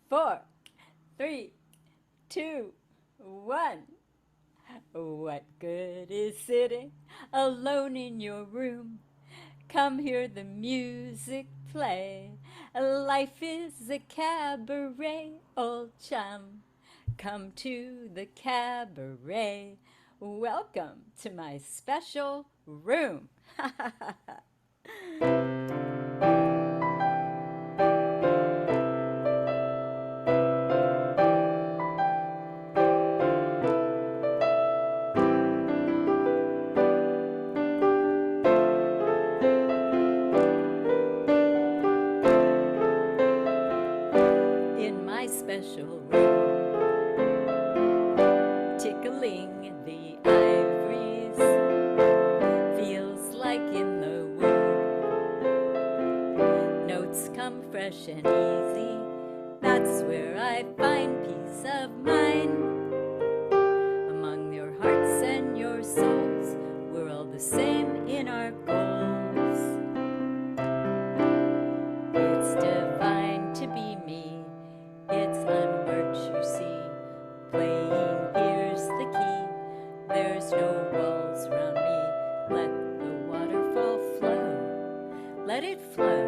four, three, two, one. What good is sitting alone in your room? Come hear the music play. Life is a cabaret, old chum. Come to the cabaret. Welcome to my special room. In my special room, tickling the ivories, feels like in the womb. Notes come fresh and easy, that's where I find peace of mind. Among your hearts and your souls, we're all the same in our goals. It's divine to be me, it's an art you see. Playing here's the key, there's no walls around me. Let the waterfall flow, let it flow.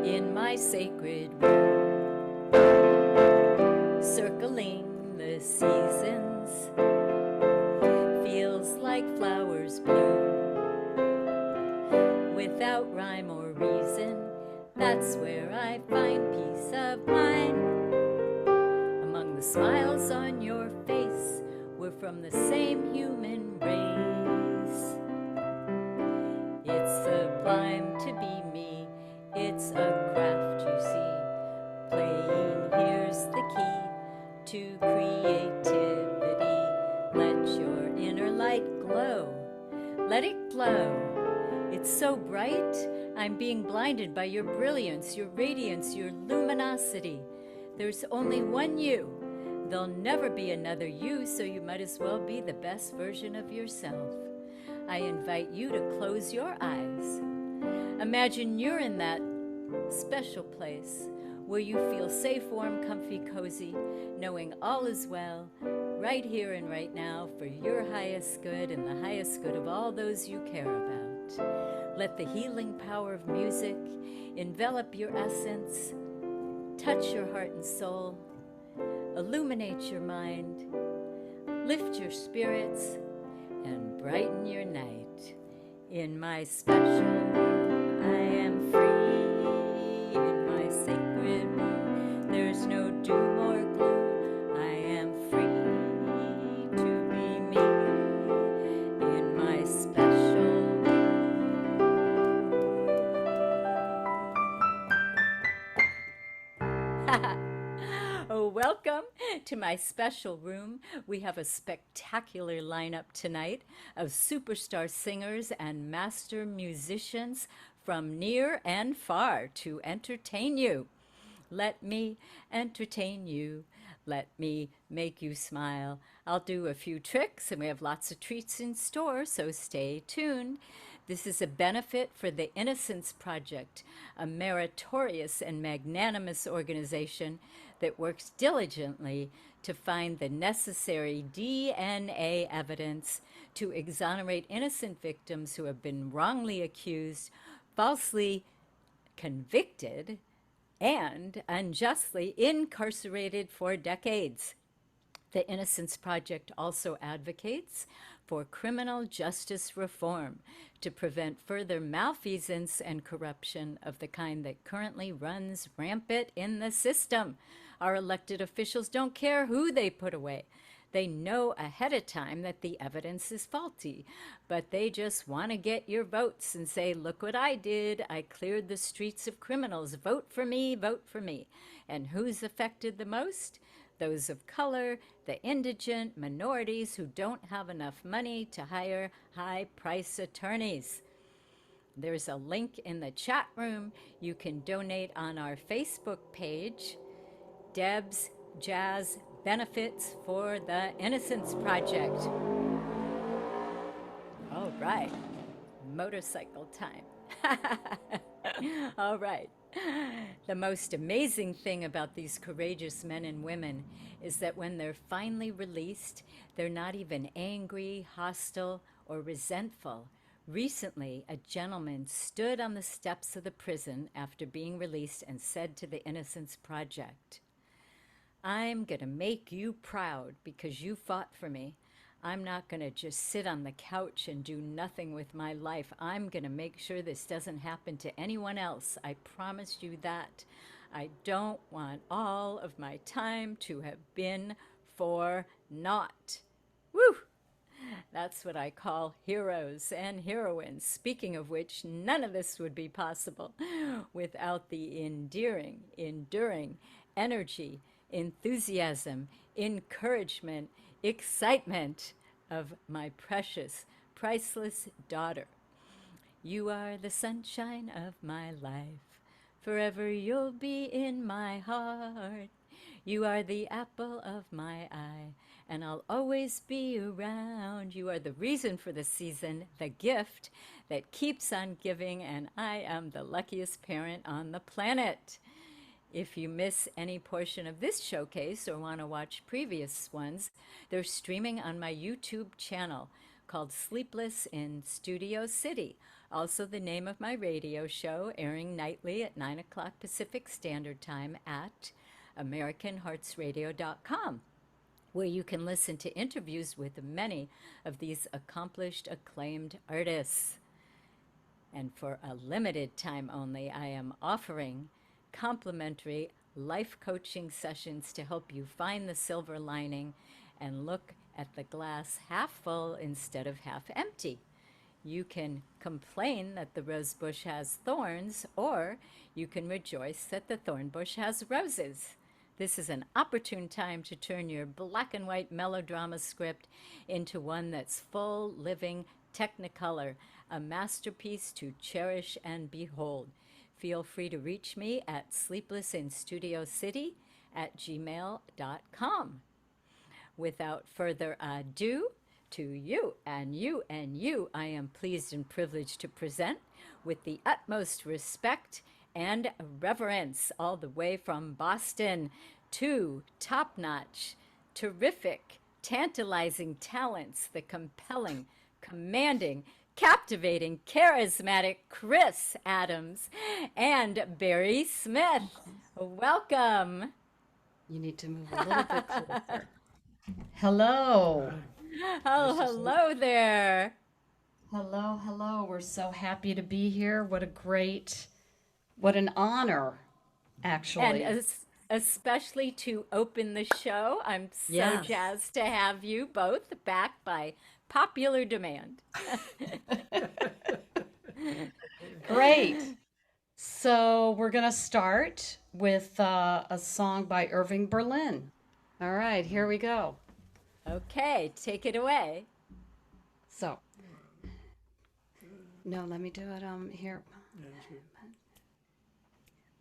In my sacred room, circling the seasons, feels like flowers bloom. Without rhyme or reason, that's where I find peace of mind. Among the smiles on your face, we're from the same human race. It's sublime to be me, it's a craft you see. Playing here's the key to creativity. Let your inner light glow, let it glow. It's so bright, I'm being blinded by your brilliance, your radiance, your luminosity. There's only one you. There'll never be another you, so you might as well be the best version of yourself. I invite you to close your eyes. Imagine you're in that special place where you feel safe, warm, comfy, cozy, knowing all is well, right here and right now, for your highest good and the highest good of all those you care about. Let the healing power of music envelop your essence, touch your heart and soul, illuminate your mind, lift your spirits, and brighten your night. In my special room, I am free. In my sacred room, there's no doom or gloom. I am free to be me. In my special Oh, welcome to my special room. We have a spectacular lineup tonight of superstar singers and master musicians from near and far to entertain you. Let me entertain you. Let me make you smile. I'll do a few tricks, and we have lots of treats in store, so stay tuned. This is a benefit for the Innocence Project, a meritorious and magnanimous organization that works diligently to find the necessary DNA evidence to exonerate innocent victims who have been wrongly accused, falsely convicted, and unjustly incarcerated for decades. The Innocence Project also advocates for criminal justice reform to prevent further malfeasance and corruption of the kind that currently runs rampant in the system. Our elected officials don't care who they put away. They know ahead of time that the evidence is faulty, but they just want to get your votes and say, look what I did. I cleared the streets of criminals. Vote for me, vote for me. And who's affected the most? Those of color, the indigent, minorities who don't have enough money to hire high-price attorneys. There's a link in the chat room. You can donate on our Facebook page, Deb's Jazz Benefits for the Innocence Project. All right. motorcycle time. All right. The most amazing thing about these courageous men and women is that when they're finally released, they're not even angry, hostile, or resentful. Recently, a gentleman stood on the steps of the prison after being released and said to the Innocence Project, "I'm going to make you proud because you fought for me. I'm not going to just sit on the couch and do nothing with my life. I'm going to make sure this doesn't happen to anyone else. I promise you that. I don't want all of my time to have been for naught." Woo! That's what I call heroes and heroines. Speaking of which, none of this would be possible without the enduring energy, enthusiasm, encouragement, excitement of my precious, priceless daughter. You are the sunshine of my life. Forever you'll be in my heart. You are the apple of my eye, and I'll always be around. You are the reason for the season, the gift that keeps on giving, and I am the luckiest parent on the planet. If you miss any portion of this showcase or want to watch previous ones, they're streaming on my YouTube channel called Sleepless in Studio City. Also the name of my radio show, airing nightly at 9 o'clock Pacific Standard Time at AmericanHeartsRadio.com, where you can listen to interviews with many of these accomplished, acclaimed artists. And for a limited time only, I am offering complimentary life coaching sessions to help you find the silver lining and look at the glass half full instead of half empty. You can complain that the rose bush has thorns, or you can rejoice that the thorn bush has roses. This is an opportune time to turn your black and white melodrama script into one that's full, living technicolor, a masterpiece to cherish and behold. Feel free to reach me at sleeplessinstudiocity@gmail.com. Without further ado, to you and you and you, I am pleased and privileged to present with the utmost respect and reverence, all the way from Boston, two top-notch, terrific, tantalizing talents, the compelling, commanding, captivating, charismatic Chris Adams and Barry Smith. Welcome. You need to move a little bit closer. Hello. Oh, hello there. Hello, hello. We're so happy to be here. What an honor, actually. And especially to open the show, I'm so Yes. jazzed to have you both back by popular demand. Great. So we're going to start with a song by Irving Berlin. All right, here we go. Okay, take it away. So, no, let me do it here.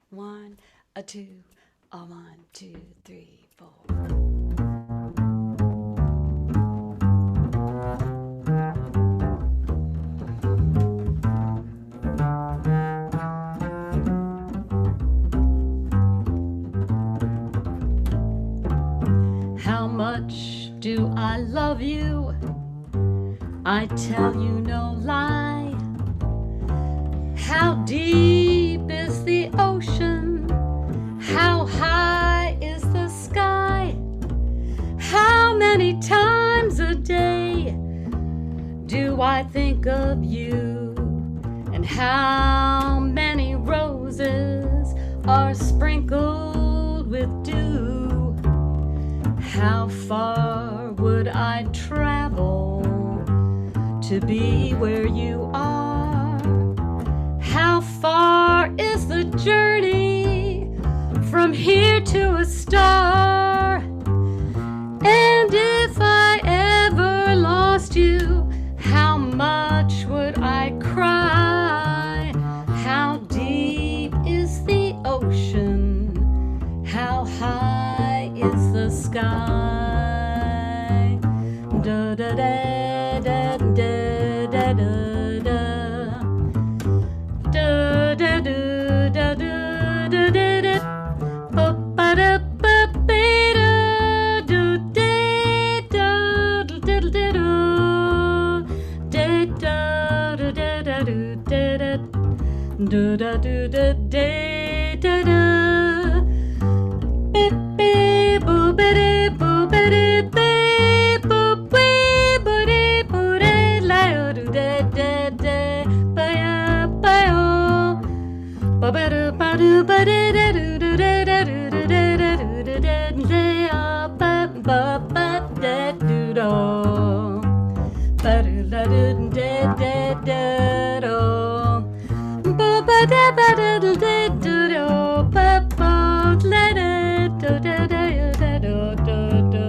One, a two, a 1, 2, 3, 4. How much do I love you? I tell you no lie. How deep is the ocean? How high is the sky? How many times a day do I think of you? And how many roses are sprinkled with dew? How far would I travel to be where you are? How far is the journey from here to a star? And if I ever lost you, how much would I cry? How deep is the ocean? How high is the sky? Da da da da da da da da. do da do da day da da. Beep beep boopity boopity beep boop wee booty booty la do da da da ba ya ba yo ba ba do ba do ba da da do do da da do do da da do do da da ba ba ba da do do ba do la do da da da do ba ba da ba da do da do do ba ba la da do da da da do do do.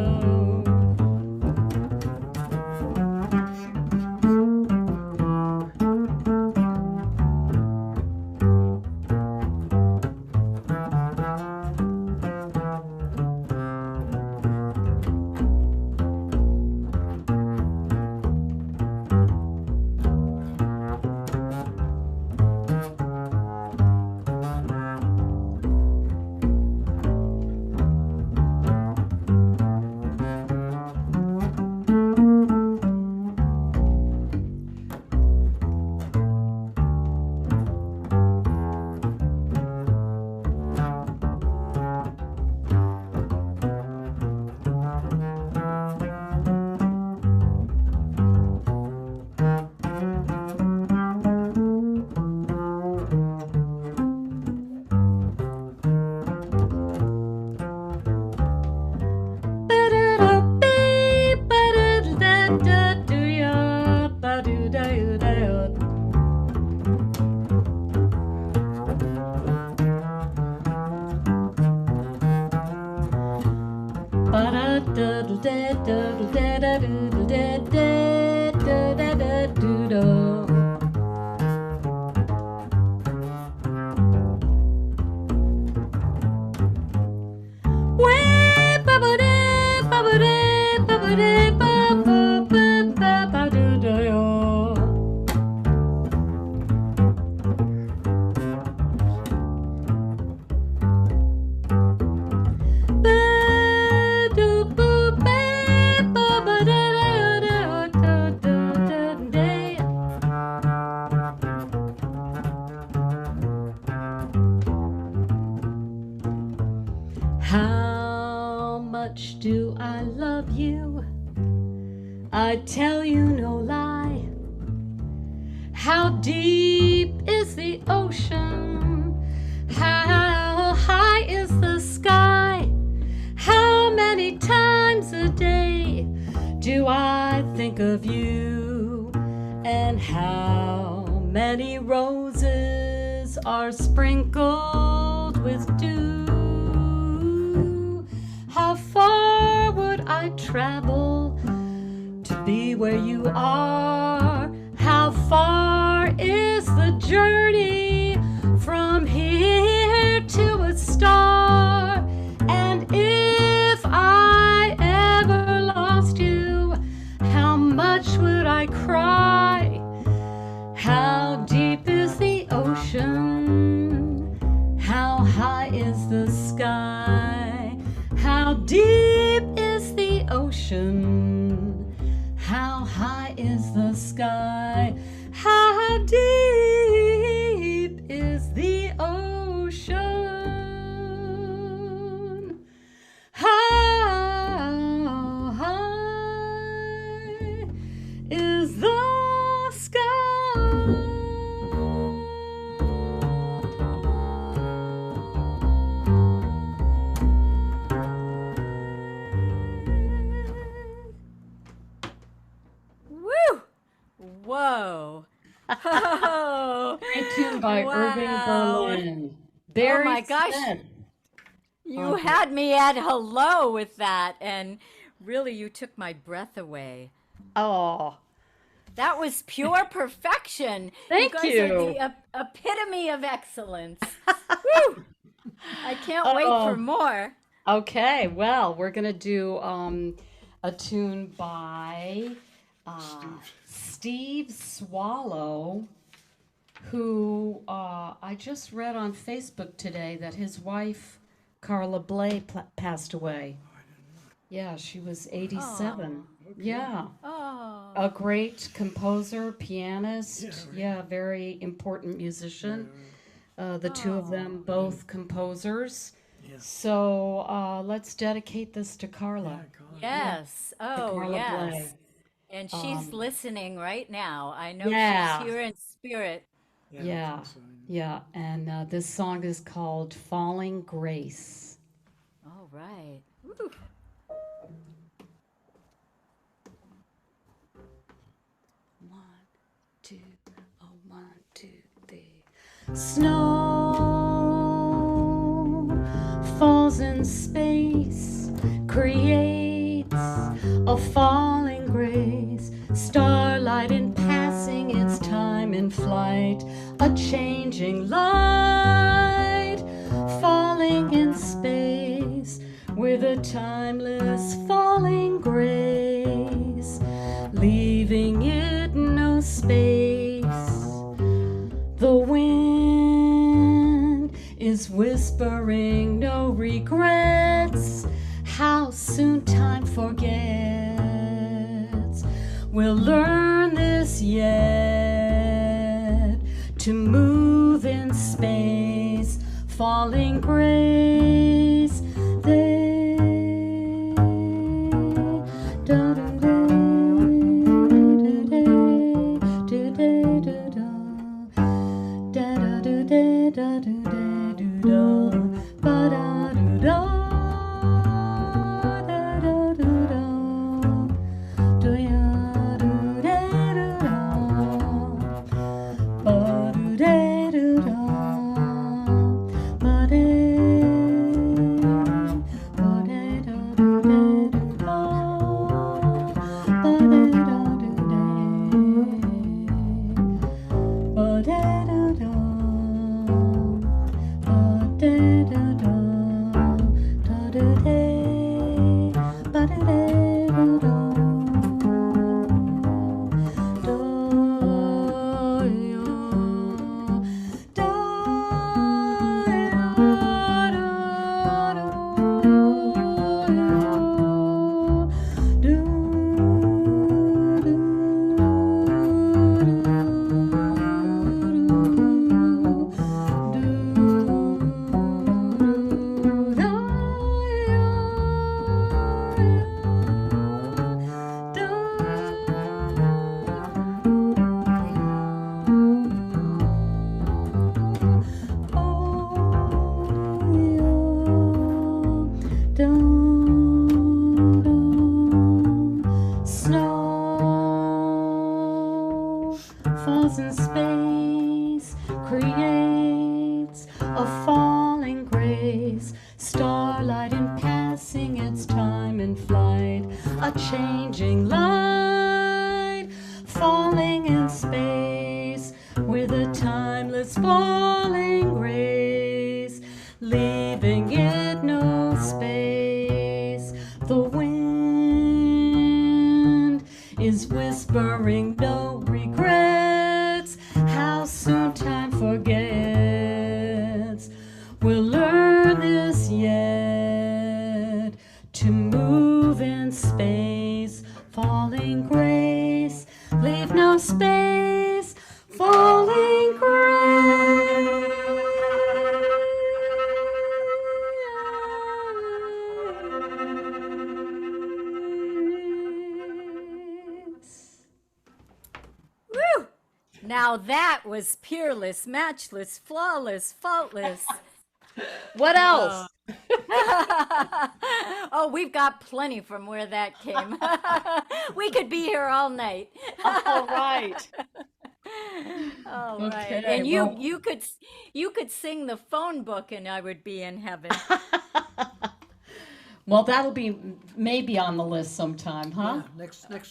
How much do I love you? I tell you no lie. How deep is the ocean? How high is the sky? How many times a day do I think of you? And how many roses are sprinkled with dew? How far would I travel to be where you are? How far is the journey from here to a star? And if I ever lost you, how much would I cry? How deep is the ocean? How high is the sky? How deep is the ocean? How high is the sky? How deep is the ocean? How high is the sky? Woo! Whoa. Oh, Great tune by Irving wow. Berlin. Oh Barry my gosh. Smith. You had me at hello with that, and really, you took my breath away. Oh, That was pure perfection. You thank guys are you. the epitome of excellence. Woo! I can't wait for Oh, more. okay. Well, we're gonna do a tune by Steve Swallow, who I just read on Facebook today that his wife Carla Bley passed away. Yeah, she was Oh, 87. Yeah. oh. a great composer, pianist, Yeah, yeah, very important musician. yeah, The two of Oh, them yeah, both composers. yeah, So let's dedicate this yeah, Carla, Colin, yeah. yes. to Oh, Carla Bley. yes. And she's Um, listening right now. I know she's yeah, here in spirit. Yeah, I yeah, think so. yeah. And this song is called Falling Grace. All right. Woo. One, two, oh, one, two, three. Snow falls in space, creates a falling grace. Starlight in passing its time in flight, a changing light, falling in space with a timeless falling grace, leaving it no space. The wind is whispering no regrets. How soon time forgets. We'll learn this yet. To move in space, falling grace. They da da da da da da da. Da da do da da do da do da ba da do da da da do da do ya do da do da ba do da do da ba da ba da da do da do da ba da da do da ba-da-da-da, ba-da-da-da, da-da-da, ba-da-da-da-da, da-ya, Snow falls in space, creates a falling grace. Starlight in passing its time in flight, a changing light, falling in space with a timeless falling grace, leaving it no space. The wind is whispering no regrets. How soon time forgets. We'll learn this yet. To move in space, falling grace, leave no space, falling grace. Woo! Now that was peerless, matchless, flawless, faultless. What else? Oh, we've got plenty from where that came. We could be here all night. All right. All right. Okay. And you Well, you could sing the phone book and I would be in heaven. well, that'll be maybe on the list sometime, huh? Yeah, next one.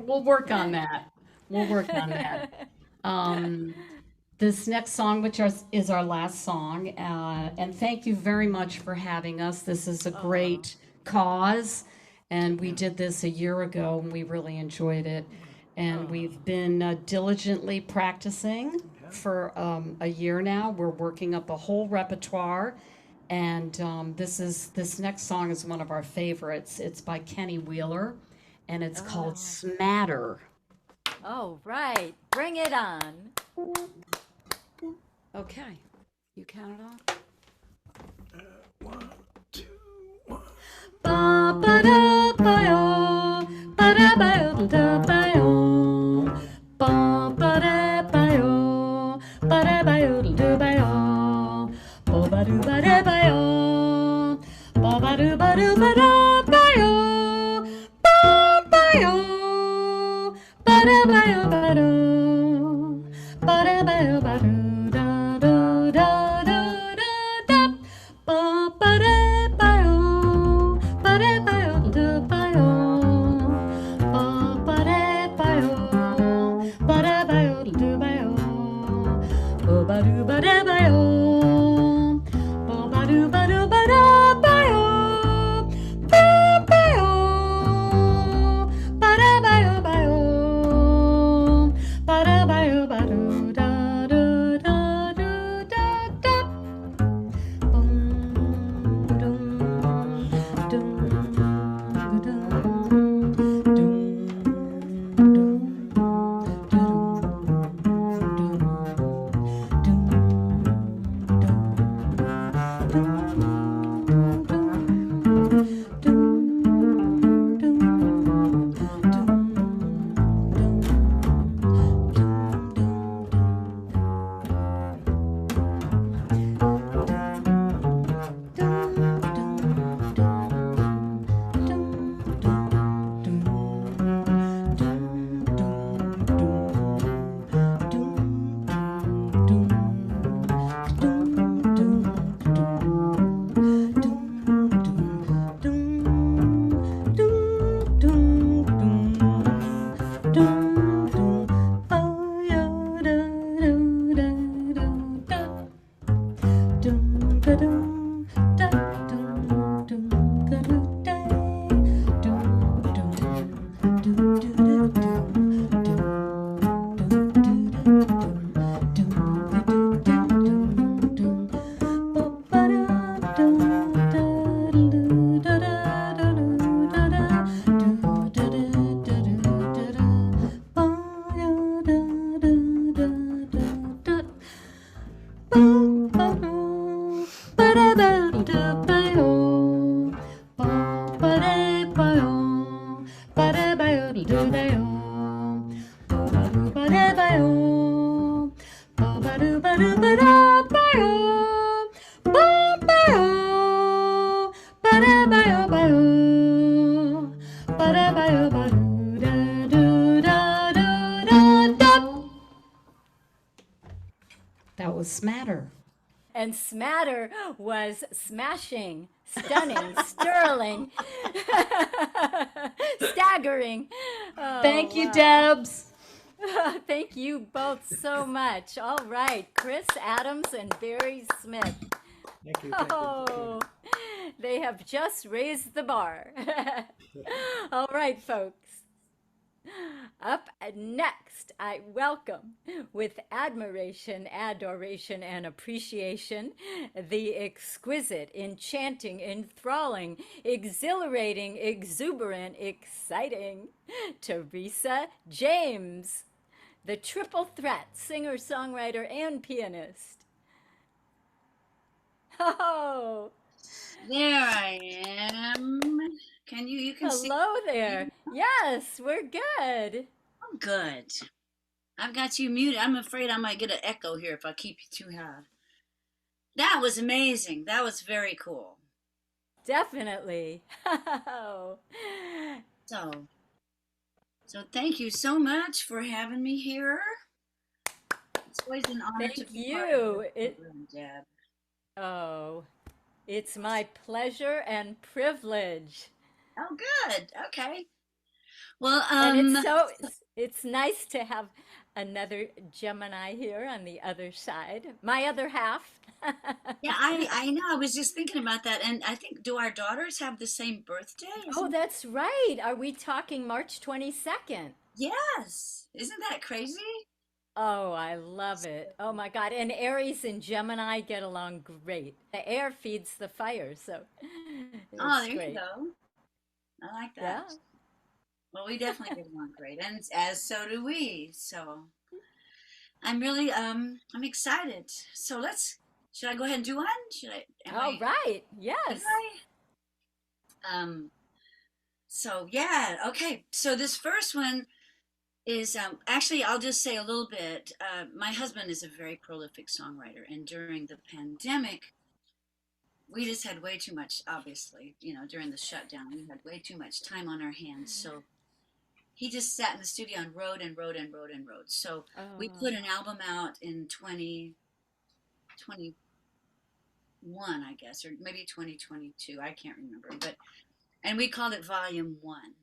We'll work on that. We'll work on that. Um, this next song, which is our last song, and thank you very much for having us. This is a Oh, great cause, and we Yeah, did this a year ago, and we really enjoyed it. And oh. we've been diligently practicing yeah, for a year now. We're working up a whole repertoire, and this next song is one of our favorites. It's by Kenny Wheeler, and it's called Oh, Smatter. oh, right. Bring it on. Okay, you count it off. Ba ba da ba yo, ba da ba yo da ba yo, ba ba da ba yo, ba da ba yo da ba yo, ba ba do ba da ba yo, ba ba do ba do ba da ba yo, ba ba yo, ba da ba yo ba do, ba da ba yo ba do da da da da da da. Ba ba da ba yo, ba da ba yo da ba yo, ba ba da ba yo, ba da ba yo da ba yo, ba ba do ba da ba yo, ba ba do ba do ba da ba yo, ba ba yo, ba da ba yo ba yo, ba da ba yo ba do da do da do da da. That was Smatter. And Smatter was smashing, stunning, sterling, staggering. Oh, Thank you, wow. Debs. Thank you both so much. All right, Chris Adams and Barry Smith. Thank you. Thank you. Thank Oh, they have just raised the bar. All right, folks. Up next, I welcome with admiration, adoration, and appreciation the exquisite, enchanting, enthralling, exhilarating, exuberant, exciting Teresa James, the triple threat singer, songwriter, and pianist. Oh, There I am. You can see hello me? there. Yes, we're good. I'm good. I've got you muted. I'm afraid I might get an echo here if I keep you too high. That was amazing. That was very cool. Definitely. Oh, So, so thank you so much for having me here. It's always an honor to thank be part of you. this It program, Deb. oh, it's my pleasure and privilege. Oh, good. Okay. Well, And it's nice to have another Gemini here on the other side. My other half. yeah, I know. I was just thinking about that, and I think do our daughters have the same birthday? Oh, Isn't that's right. Are we talking March 22nd? yes? Isn't that crazy? Oh, I love it. Oh my God. And Aries and Gemini get along great. The air feeds the fire, so Oh, it's there you great. go. I like Yeah. that. Well, we definitely get along great, and as so do we. So I'm really I'm excited. So should I go ahead and do one? Should I am All I right. should Yes. I? So yeah, okay. So this first one is actually I'll just say a little bit. My husband is a very prolific songwriter, and during the pandemic, we just had way too much. Obviously, during the shutdown, we had way too much time on our hands. So he just sat in the studio and wrote and wrote and wrote and wrote. So we Oh. put an album out in 2021, I guess, or maybe 2022. I can't remember, and we called it Volume One.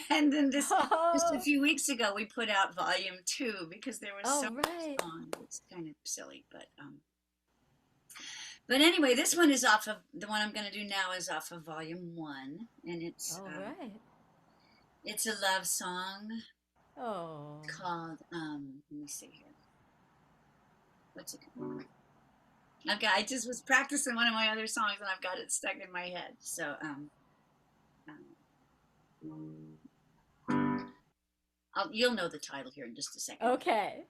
And then just a Oh. few weeks ago, we put out Volume Two because there was so All much right. on. It's kind of silly, but anyway, this one is off of the one I'm going to do now is off of Volume One, and All right. it's a love song Oh. called let me see here. What's it called? I just was practicing one of my other songs and I've got it stuck in my head. So you'll know the title here in just a second. Okay.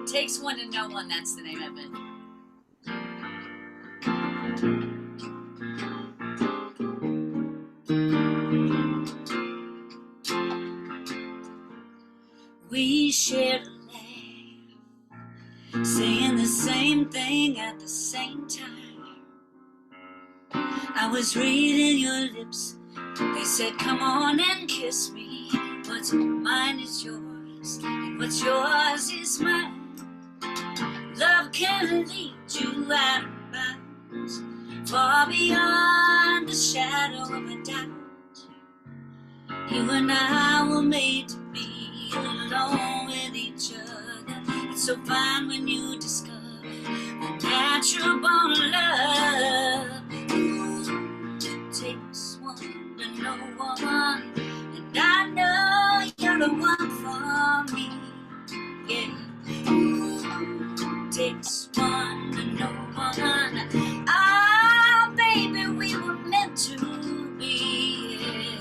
Takes one to know one, that's the name of it. We shared a laugh, saying the same thing at the same time. I was reading your lips. They said, come on and kiss me. What's mine is yours, and what's yours is mine. Love can lead you out of bounds, far beyond the shadow of a doubt. You and I were made to be alone with each other. It's so fine when you discover the natural born love. Ooh, it takes one to know one, and I know you're the one for me. Yeah. Ooh, it takes one to know one. Ah, baby, we were meant to be. Yeah.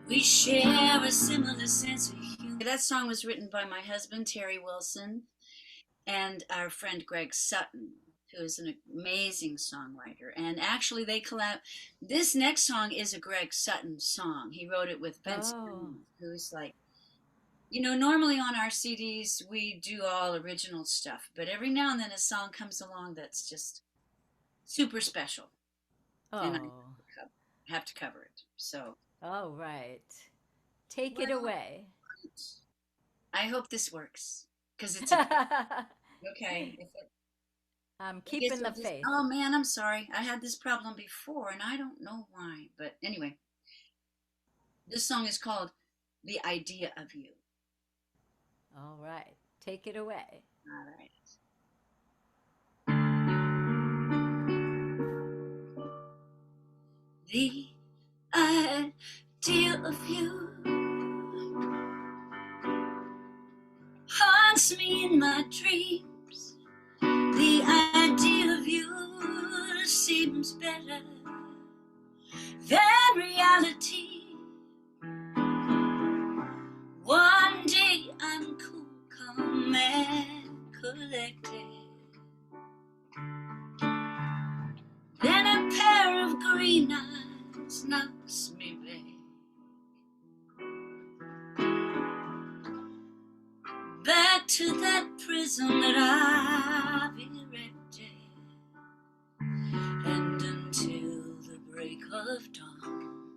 We share a similar sense of humor. That song was written by my husband, Terry Wilson, and our friend Greg Sutton, who is an amazing songwriter. And actually, this next song is a Greg Sutton song. He wrote it with Vince, who's like, normally on our CDs, we do all original stuff, but every now and then a song comes along that's just super special. And I have to cover it. So. All right. Take it away. I hope this works because it's okay. I'm keeping the faith. Oh man, I'm sorry. I had this problem before and I don't know why. But anyway, this song is called The Idea of You. All right. Take it away. All right. The idea of you haunts me in my dreams. The idea of you seems better than reality. One day I'm cool, calm, and collected. Then a pair of green eyes knocks me back. Back to that prison that I've erected. And until the break of dawn,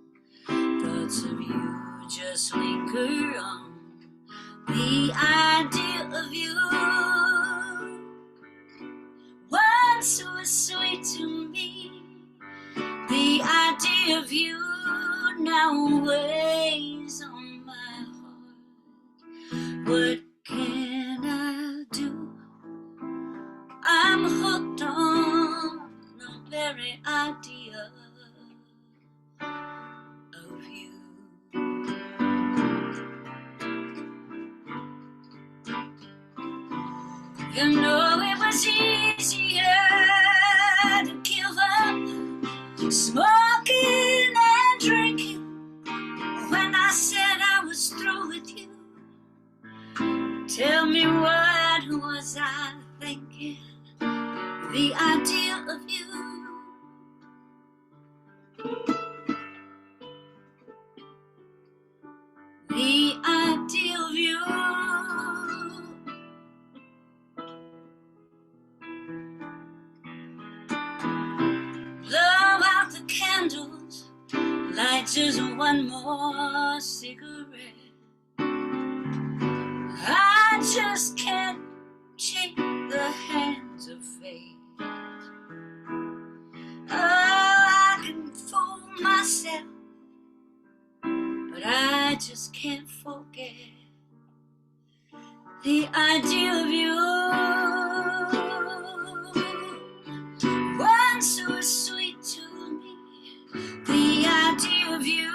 thoughts of you just linger on. The idea of you once so sweet to me. The idea of you now weighs on my heart. What can I do? I'm hooked on the very idea of you. You know it was easier to give up smoking and drinking when I said I was through with you. Tell me, what was I thinking? The idea of you. The idea of you. Blow out the candles, light just one more cigarette. I just can't shake the hands of fate. Oh, I can fool myself, but I just can't forget the idea of you. Once so sweet to me, the idea of you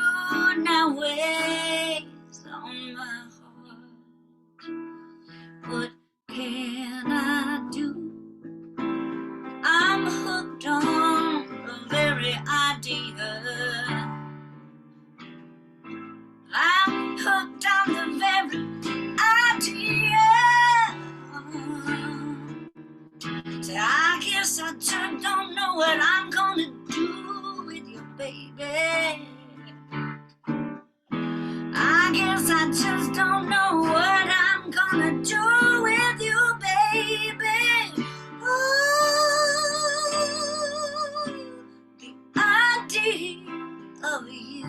now weighs on my heart. What can I do? I'm hooked on the very idea. I'm hooked on the very idea. So I guess I just don't know what I'm gonna do with you, baby. I guess I just don't know what I'm gonna do with you, baby. Oh, the idea of you.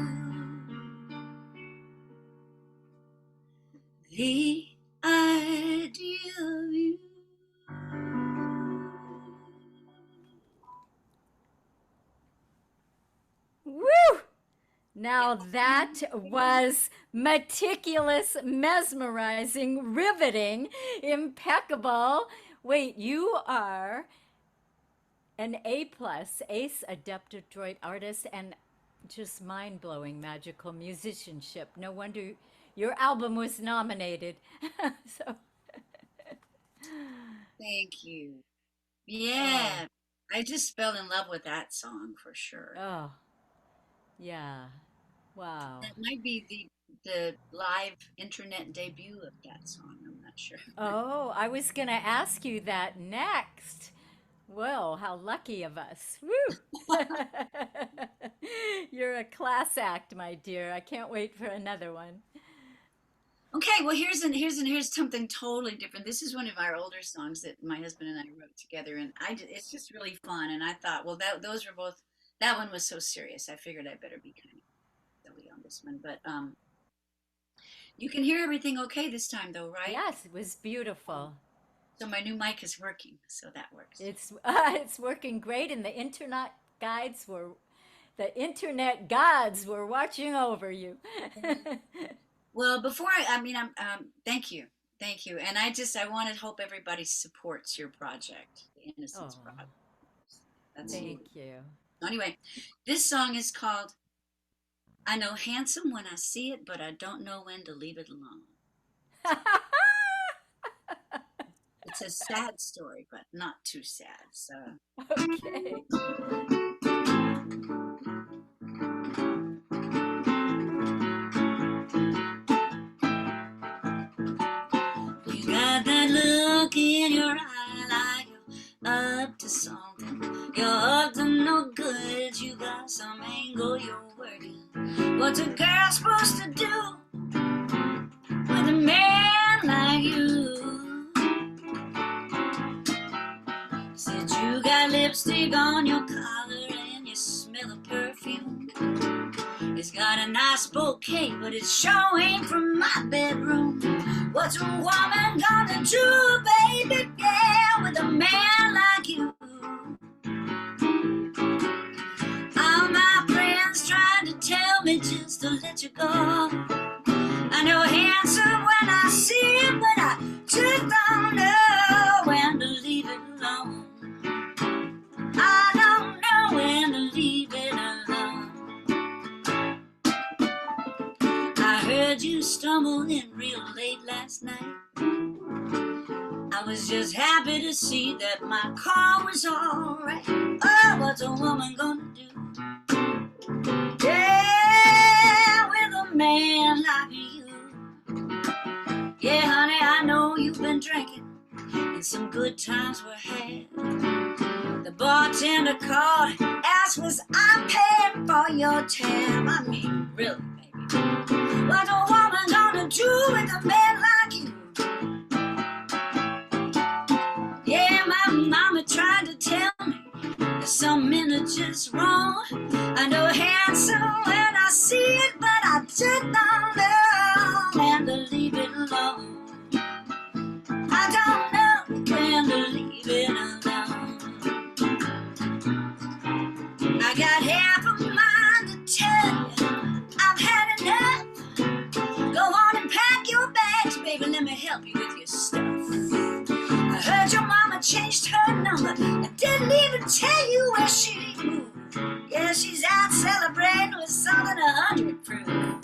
The idea of you. Woo! Now that was meticulous, mesmerizing, riveting, impeccable. Wait, you are an A+, Ace Adept Adroit artist, and just mind-blowing magical musicianship. No wonder your album was nominated. So, Thank you. Yeah, I just fell in love with that song for sure. oh, yeah. Wow. That might be the live internet debut of that song. I'm not sure. Oh, I was going to ask you that next. Whoa, how lucky of us. Woo! You're a class act, my dear. I can't wait for another one. Okay, well here's something totally different. This is one of our older songs that my husband and I wrote together, and it's just really fun. And I thought, well, those were both. That one was so serious. I figured I better be kind of silly on this one, but you can hear everything okay this time, though, right? Yes, it was beautiful. So my new mic is working, so that works. It's working great, and the internet gods were watching over you. Well, before I'm thank you, and I want to hope everybody supports your project, the Innocence Oh, Project. That's thank you. Anyway, this song is called "I Know Handsome When I See It, But I Don't Know When to Leave It Alone." It's a sad story, but not too sad. So. Okay. You got that look in your eye like you're up to something. You're up to no good. You got some angle you're working. What's a girl supposed to do with a man like you? Said you got lipstick on your collar and you smell of perfume. It's got a nice bouquet, but it's showing from my bedroom. What's a woman gonna do, baby, yeah, with a man like you? All my friends trying to tell me just to let you go. I know handsome when I see him, but I just don't know when to leave it alone. I don't know when to leave it alone. I heard you stumbled in real late last night. was just happy to see that my car was alright. Oh, what's a woman gonna do? Yeah, with a man like you. Yeah, honey, I know you've been drinking, and some good times were had. The bartender called, asked was I paying for your tab. I mean, really, baby. What's a woman gonna do with a man like you? Yeah, my mama tried to tell me that some men are just wrong. I know handsome when I see it, but I just don't know when to leave it alone. I don't know when to leave it alone. I got half a mind to tell you I've had enough. Go on and pack your bags, baby, let me help you with your stuff. I heard your mama changed her number. I didn't even tell you where she moved. Yeah, she's out celebrating with something 100 proof.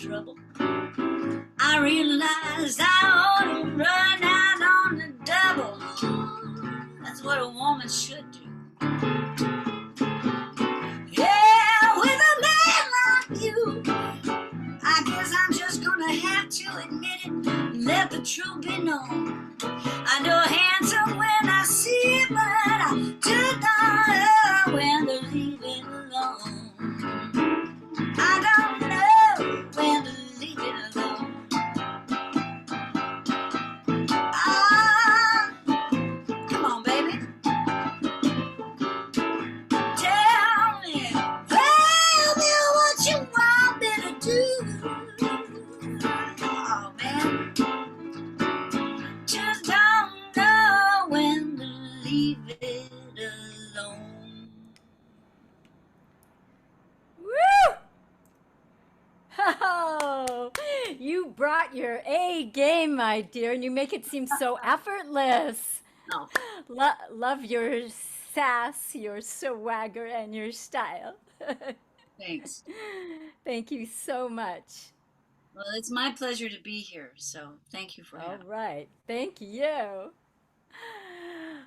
Trouble. I realized I ought to run out on the double. That's what a woman should do. Yeah, with a man like you, I guess I'm just gonna have to admit it, let the truth be known. I know handsome when I see it, but I just don't know when to leave it alone. I don't know when to leave it alone. Ah, come on, baby. Tell me what you want me to do. Oh, man. Just don't know when to leave it alone. Woo! Oh, you brought your A game, my dear, and you make it seem so effortless. Oh, Love your sass, your swagger, and your style. thanks. Thank you so much. Well, it's my pleasure to be here, so thank you for All having me. right. Thank you.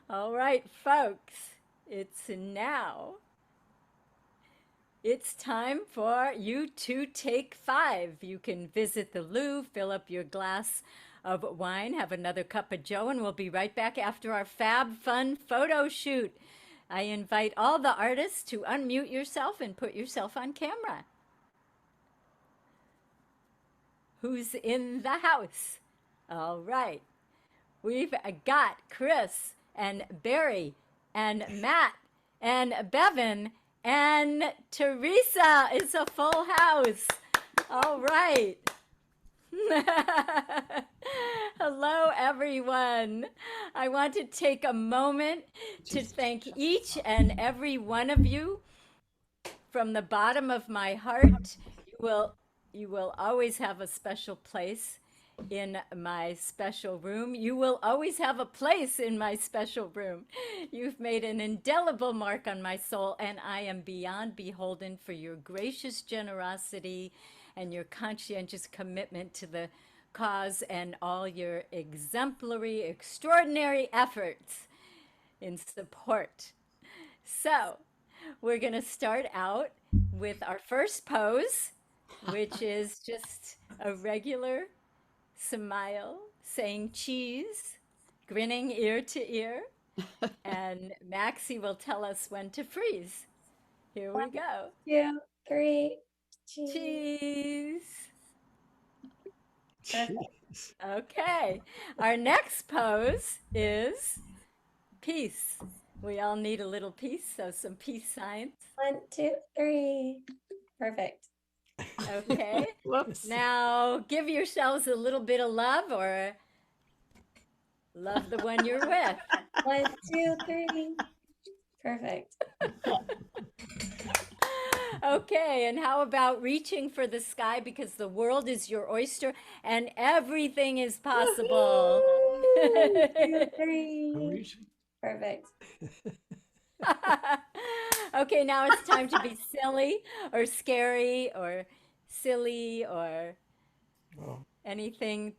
All right, folks. It's now. It's time for you to take 5. You can visit the loo, fill up your glass of wine, have another cup of joe, and we'll be right back after our fab fun photo shoot. I invite all the artists to unmute yourself and put yourself on camera. Who's in the house? All right. We've got Chris and Barry and Matt and Bevan and Teresa. It's a full house. All right. Hello, everyone. I want to take a moment to thank each and every one of you from the bottom of my heart. You will always have a special place in my special room. You will always have a place in my special room. You've made an indelible mark on my soul, and I am beyond beholden for your gracious generosity and your conscientious commitment to the cause and all your exemplary, extraordinary efforts in support. So, we're going to start out with our first pose, which is just a regular smile, saying cheese, grinning ear to ear, and Maxie will tell us when to freeze. Here we go. 2, 3. Cheese. Cheese. Jeez. Okay. Our next pose is peace. We all need a little peace, so some peace signs. 1, 2, 3. Perfect. Okay. Whoops. Now give yourselves a little bit of love or Love the one you're with. 1, 2, 3. Perfect. Okay, and how about reaching for the sky because the world is your oyster and everything is possible? 1, 2, I'm 3. reaching. Perfect. Okay, now it's time to be silly or scary or silly or Oh, anything.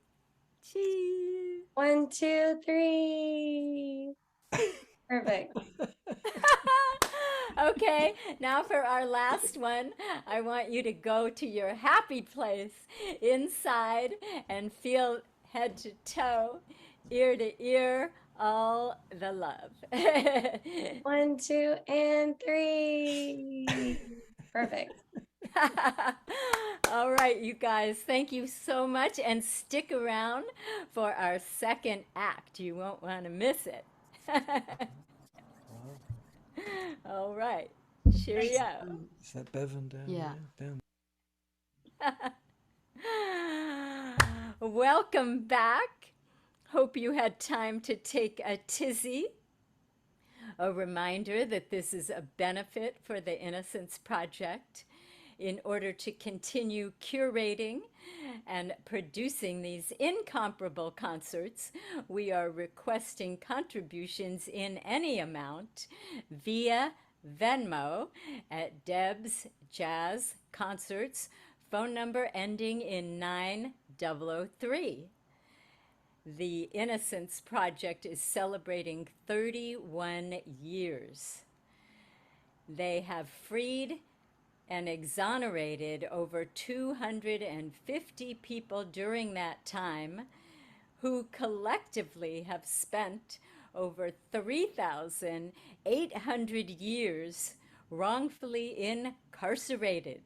Cheese. 1, 2, 3. Perfect. Okay, now for our last one, I want you to go to your happy place inside and feel head to toe, ear to ear, all the love. 1, 2, and 3. Perfect. All right, you guys, thank you so much and stick around for our second act. You won't want to miss it. wow. All right, cheerio. Is that Bevan down Yeah. there? Down. Welcome back. Hope you had time to take a tizzy. A reminder that this is a benefit for the Innocence Project. In order to continue curating and producing these incomparable concerts, we are requesting contributions in any amount via Venmo at Deb's Jazz Concerts, phone number ending in 9003. The Innocence Project is celebrating 31 years. They have freed and exonerated over 250 people during that time who collectively have spent over 3,800 years wrongfully incarcerated.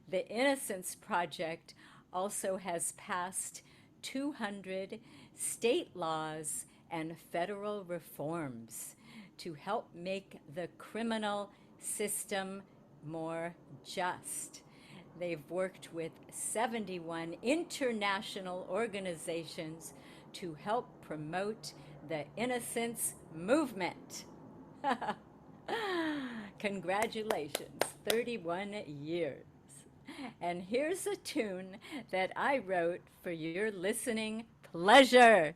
The Innocence Project also has passed 200 state laws and federal reforms to help make the criminal system more just. They've worked with 71 international organizations to help promote the innocence movement. Congratulations, 31 years. And here's a tune that I wrote for your listening pleasure.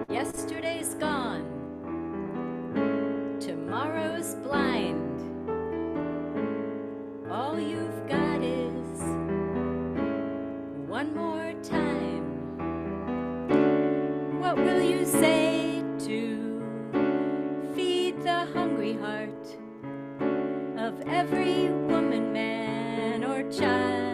Yesterday's gone, tomorrow's blind. All you've got is one more time. What will you say to feed the hungry heart of every woman, man, or child?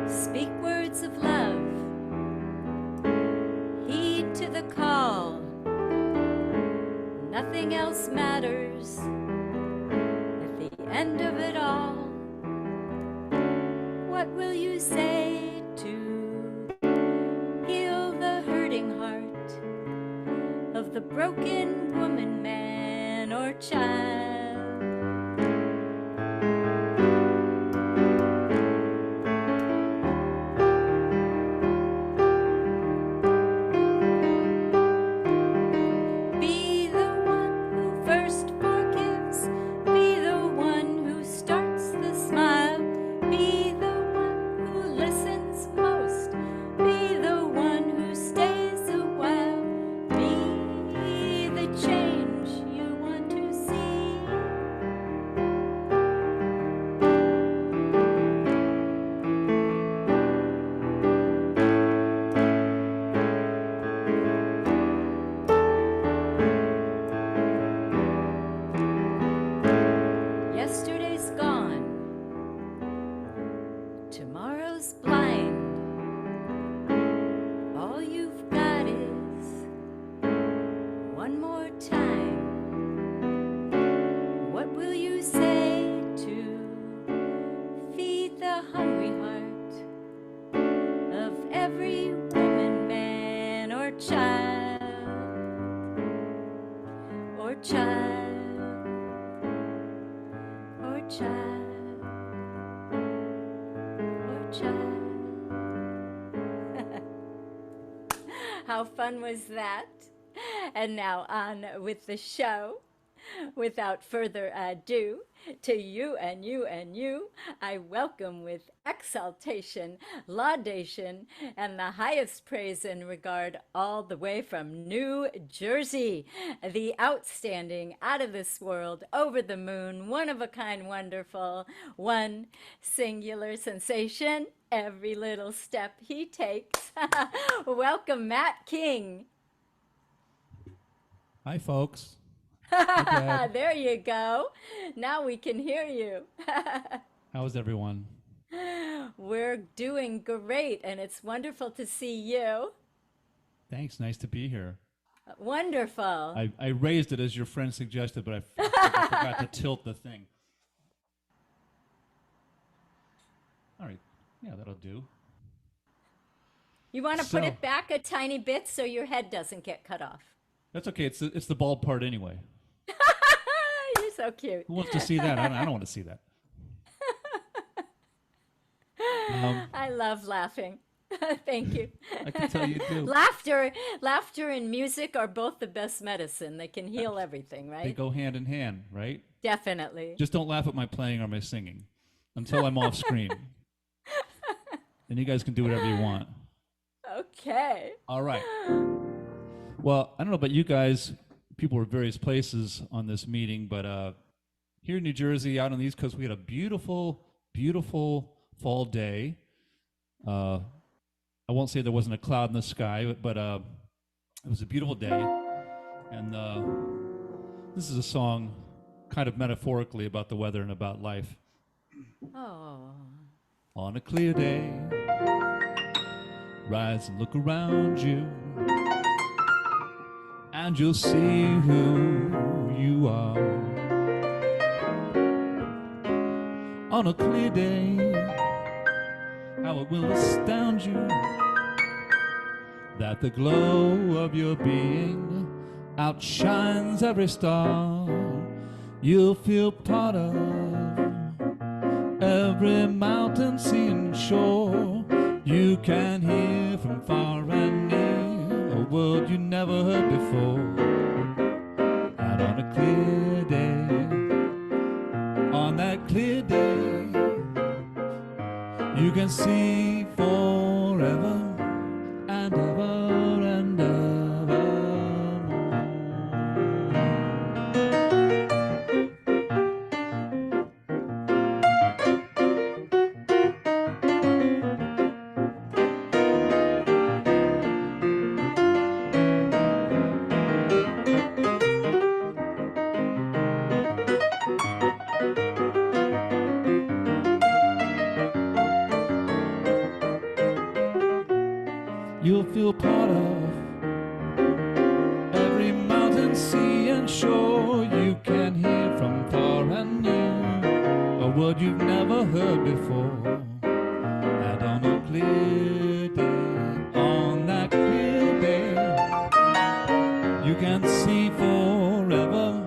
Speak words of love, heed to the call. Nothing else matters at the end of it all. What will you say to heal the hurting heart of the broken woman, man, or child? Be the one who first forgives. Be the one who starts the smile. Be the one who listens most. Be the one who stays a while. Be the change you want to see. child, oh child. How fun was that? And now on with the show. Without further ado, to you and you and you, I welcome with exaltation, laudation, and the highest praise and regard all the way from New Jersey, the outstanding, out of this world, over the moon, one of a kind, wonderful, one singular sensation, every little step he takes. Welcome, Matt King. Hi, folks. Hi, Deb. There you go. Now we can hear you. How's everyone? We're doing great, and it's wonderful to see you. Thanks. Nice to be here. Wonderful. I raised it as your friend suggested, but I forgot to tilt the thing. All right. Yeah, that'll do. You want to So- put it back a tiny bit so your head doesn't get cut off. That's okay. It's the bald part anyway. You're so cute. Who wants to see that? I don't want to see that. I love laughing. Thank you. I can tell you do. Laughter and music are both the best medicine. They can heal everything, They right? go hand in hand, right? Definitely. Just don't laugh at my playing or my singing until I'm off screen. Then you guys can do whatever you want. Okay. All right. Well, I don't know about you guys. People were various places on this meeting, but here in New Jersey, out on the East Coast, we had a beautiful, beautiful fall day. I won't say there wasn't a cloud in the sky, but it was a beautiful day. And this is a song kind of metaphorically about the weather and about life. Oh. On a clear day, rise and look around you, and you'll see who you are. On a clear day, how it will astound you that the glow of your being outshines every star. You'll feel part of every mountain, sea, and shore. You can hear from far and near a world you never heard before. And on a clear day, on that clear day, you can see forever and ever and evermore. You'll feel part of every mountain, sea, and shore. You can hear from far and near a word you've never heard before. And on a clear day, on that clear day, you can see forever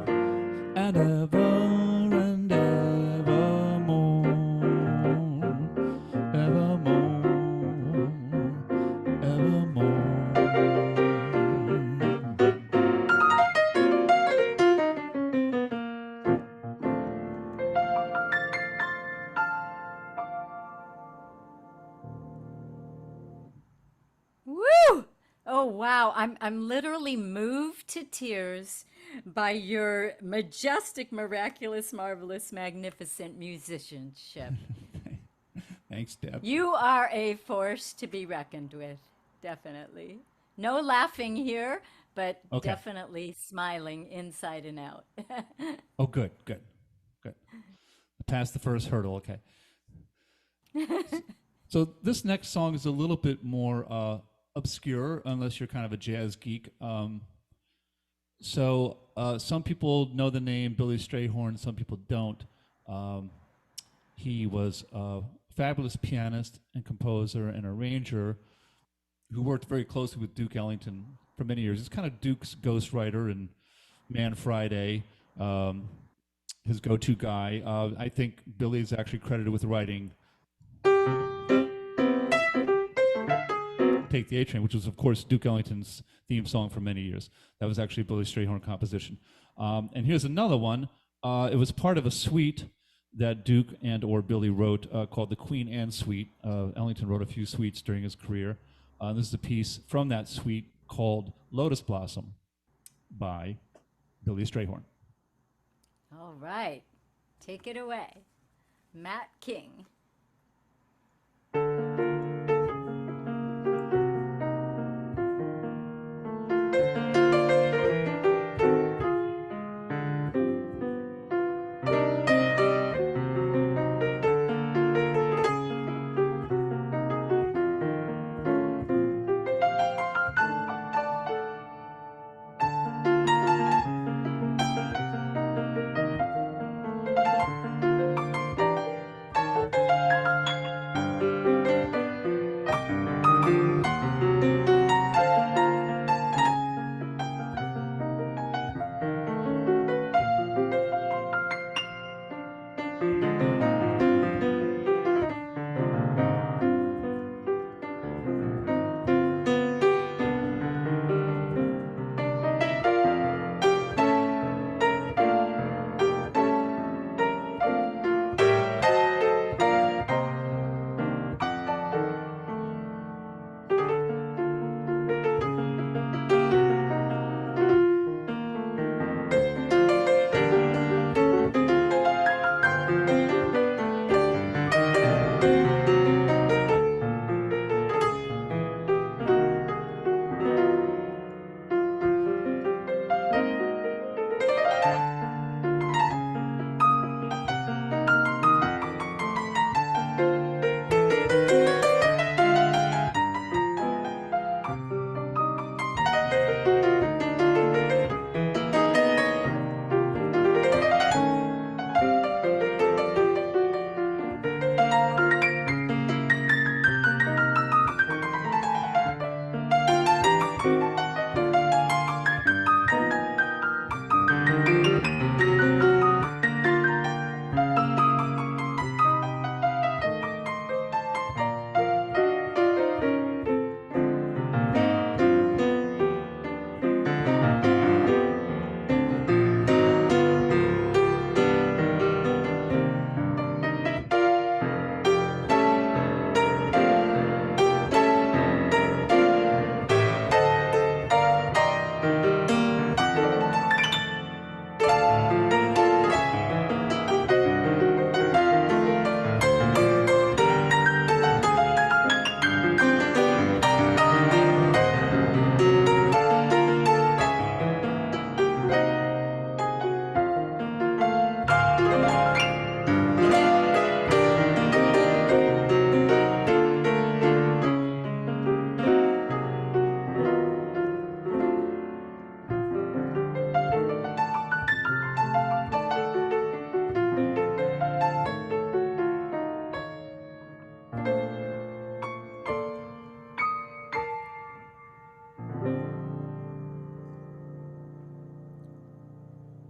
and ever and evermore, evermore, evermore. Woo! Oh wow, I'm literally moved to tears by your majestic, miraculous, marvelous, magnificent musicianship. Thanks, Deb. You are a force to be reckoned with, definitely. No laughing here, but Okay. definitely smiling inside and out. Oh, good, good, good. I passed the first hurdle, okay. So this next song is a little bit more obscure, unless you're kind of a jazz geek. So some people know the name Billy Strayhorn, some people don't. He was a fabulous pianist and composer and arranger who worked very closely with Duke Ellington for many years. He's kind of Duke's ghostwriter and Man Friday. his go-to guy. I think Billy is actually credited with writing Take the A Train, which was, of course, Duke Ellington's theme song for many years. That was actually Billy Strayhorn composition. And here's another one. It was part of a suite that Duke and or Billy wrote called the Queen Anne Suite. Ellington wrote a few suites during his career. This is a piece from that suite called Lotus Blossom by Billy Strayhorn. All right. Take it away. Matt King.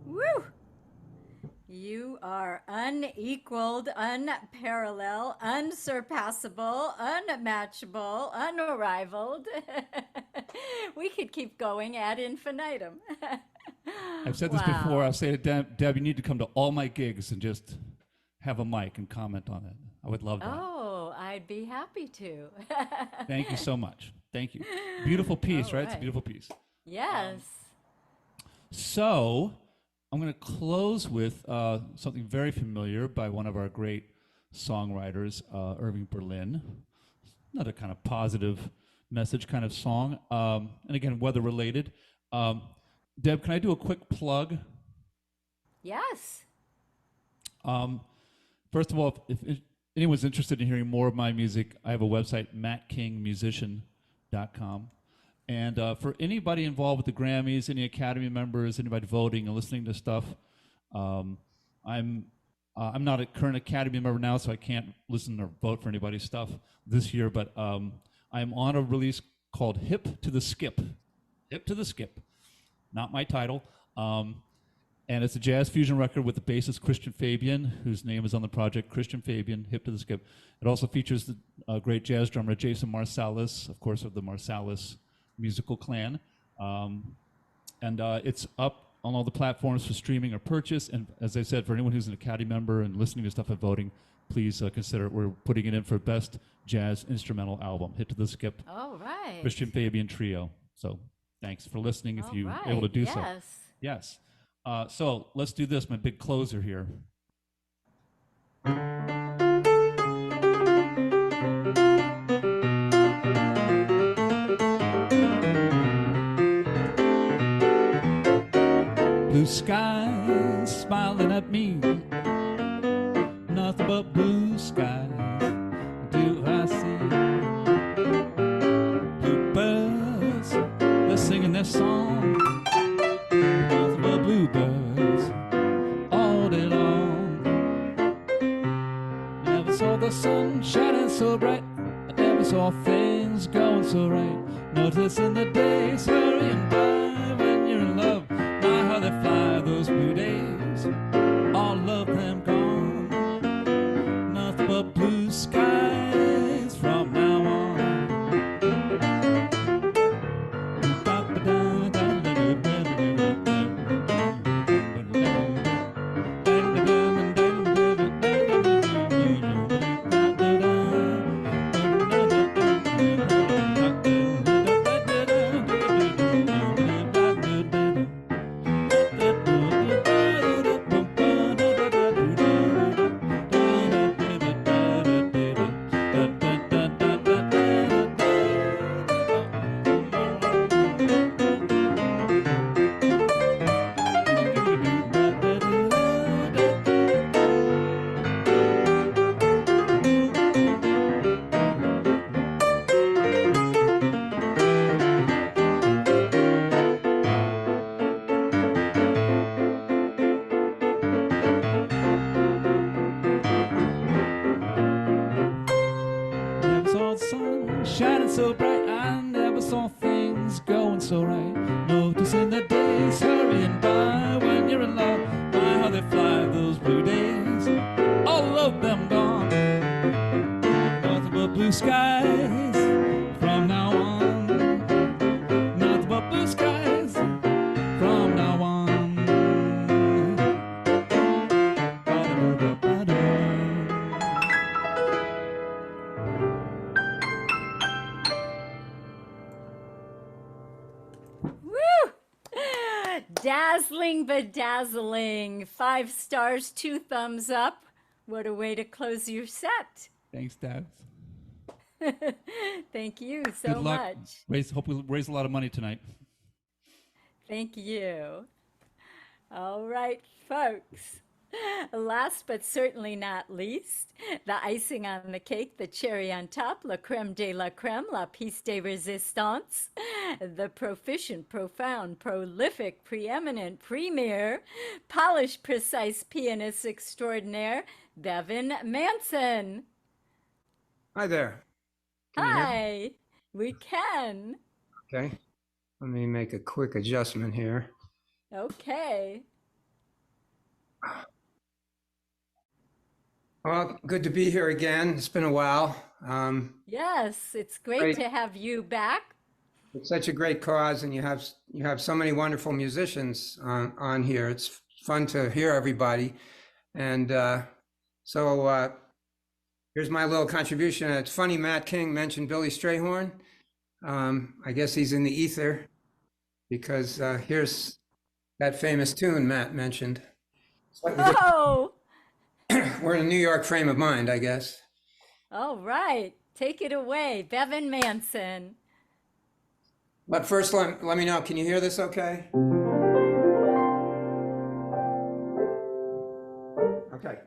Woo! You are unequaled, unparalleled, unsurpassable, unmatchable, unrivaled. We could keep going ad infinitum. I've said this Wow. before. I'll say it, Deb, you need to come to all my gigs and just have a mic and comment on it. I would love that. Oh, I'd be happy to. Thank you so much. Thank you. Beautiful piece, All right? It's a right. beautiful piece. Yes. So I'm going to close with something very familiar by one of our great songwriters, Irving Berlin. Another kind of positive message kind of song. And again, weather related. Deb, can I do a quick plug? Yes. First of all, if anyone's interested in hearing more of my music, I have a website, mattkingmusician.com. And for anybody involved with the Grammys, any Academy members, anybody voting and listening to stuff, I'm not a current Academy member now, so I can't listen or vote for anybody's stuff this year. But I'm on a release called "Hip to the Skip," "Hip to the Skip," not my title. And it's a jazz fusion record with the bassist Christian Fabian, whose name is on the project, Christian Fabian, hip to the skip. It also features the great jazz drummer Jason Marsalis, of course, of the Marsalis musical clan. And it's up on all the platforms for streaming or purchase. And as I said, for anyone who's an Academy member and listening to stuff and voting, please consider it. We're putting it in for Best Jazz Instrumental Album, Hit to the Skip, All right. Christian Fabian Trio. So thanks for listening if All you're right. able to do so. Yes. Yes. So let's do this, my big closer here. Blue skies smiling at me, nothing but blue skies do I see. Bluebirds, they're singing their song, nothing but bluebirds all day long. Never saw the sun shining so bright, I never saw things going so right. Noticing the days hurrying by when you're in love. My, how they fly, those blue days, all of them gone. Nothing but blue skies from now on. Shining so bright, I never saw things going so right. Noticing the days hurrying by when you're in love. My, how they fly, those blue days, all of them gone. Nothing but blue skies from now on. Nothing but blue skies from now on. Dazzling bedazzling. 5 stars, 2 thumbs up. What a way to close your set. Thanks, Dad. Thank you so Good luck. much. Hope we raise a lot of money tonight. Thank you. All right, folks. Last but certainly not least, the icing on the cake, the cherry on top, la creme de la creme, la piece de resistance, the proficient, profound, prolific, preeminent, premier, polished, precise pianist extraordinaire, Bevan Manson. Hi there. Can you hear me? Hi, we can. Okay. Let me make a quick adjustment here. Okay. Well, good to be here again. It's been a while. Yes, it's great Great. to have you back. It's such a great cause, and you have so many wonderful musicians on here. It's fun to hear everybody. And so here's my little contribution. It's funny Matt King mentioned Billy Strayhorn. I guess he's in the ether because here's that famous tune Matt mentioned. Slightly different. Oh, We're in a New York frame of mind, I guess. all right. Take it away, Bevan Manson. But first, let me know, can you hear this okay? Okay.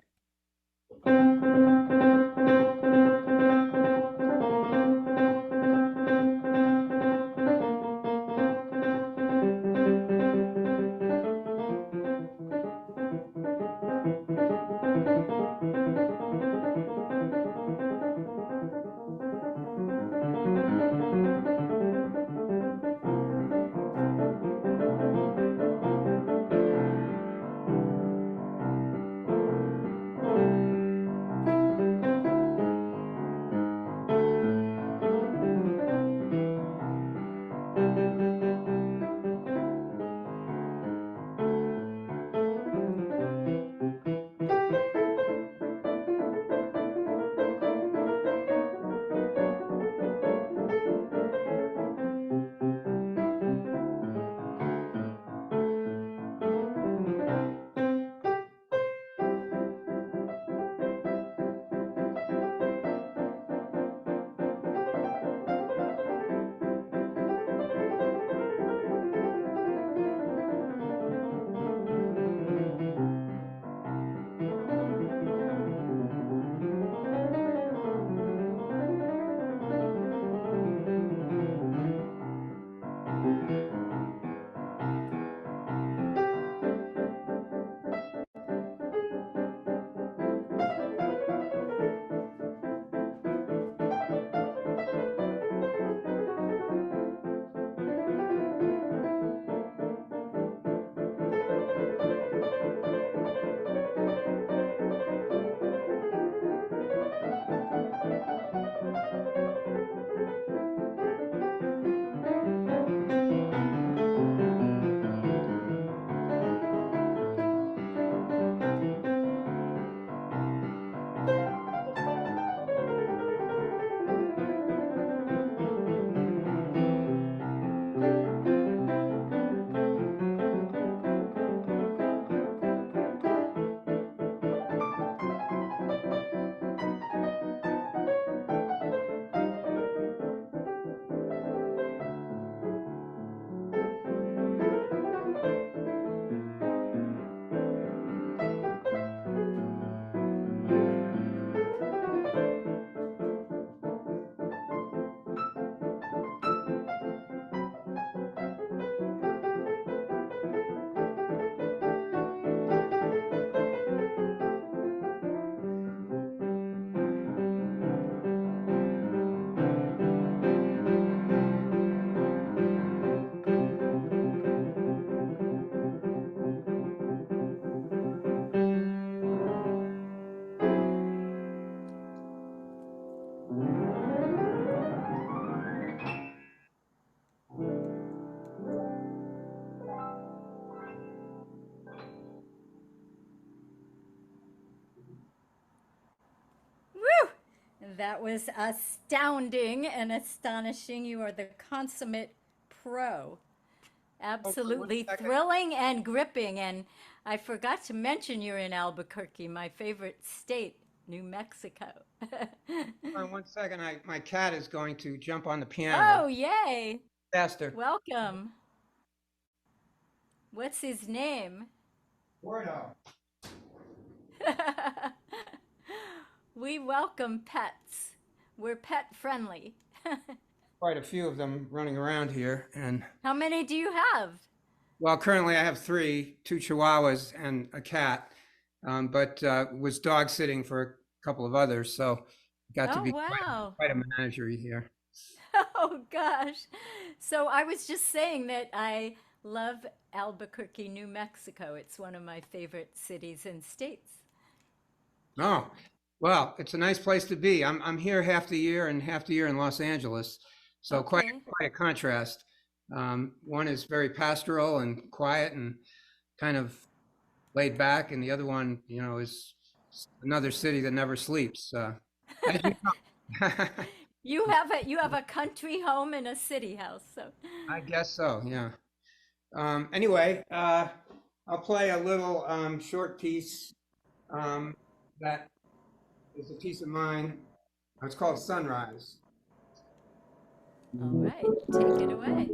Woo! That was astounding and astonishing. You are the consummate pro. Hopefully one Absolutely second. thrilling and gripping. And I forgot to mention you're in Albuquerque, my favorite state, New Mexico. Hold on 1 second. My cat is going to jump on the Oh, piano. yay! Faster. Welcome. What's his name? Gordo. We welcome pets. We're pet friendly. Quite a few of them running around here. And How many do you have? well, currently I have three, two Chihuahuas and a cat, but was dog sitting for a couple of others. So got to Oh, be wow. quite a menagerie here. Oh, gosh. So I was just saying that I love Albuquerque, New Mexico. It's one of my favorite cities and states. Oh, well, it's a nice place to be. I'm here half the year and half the year in Los Angeles. So Okay. quite a contrast. One is very pastoral and quiet and kind of laid back, and the other one, is another city that never sleeps. As you know. You have a country home and a city house. So I guess so, yeah. Anyway, I'll play a little short piece that is a piece of mine. It's called Sunrise. all right, take it away.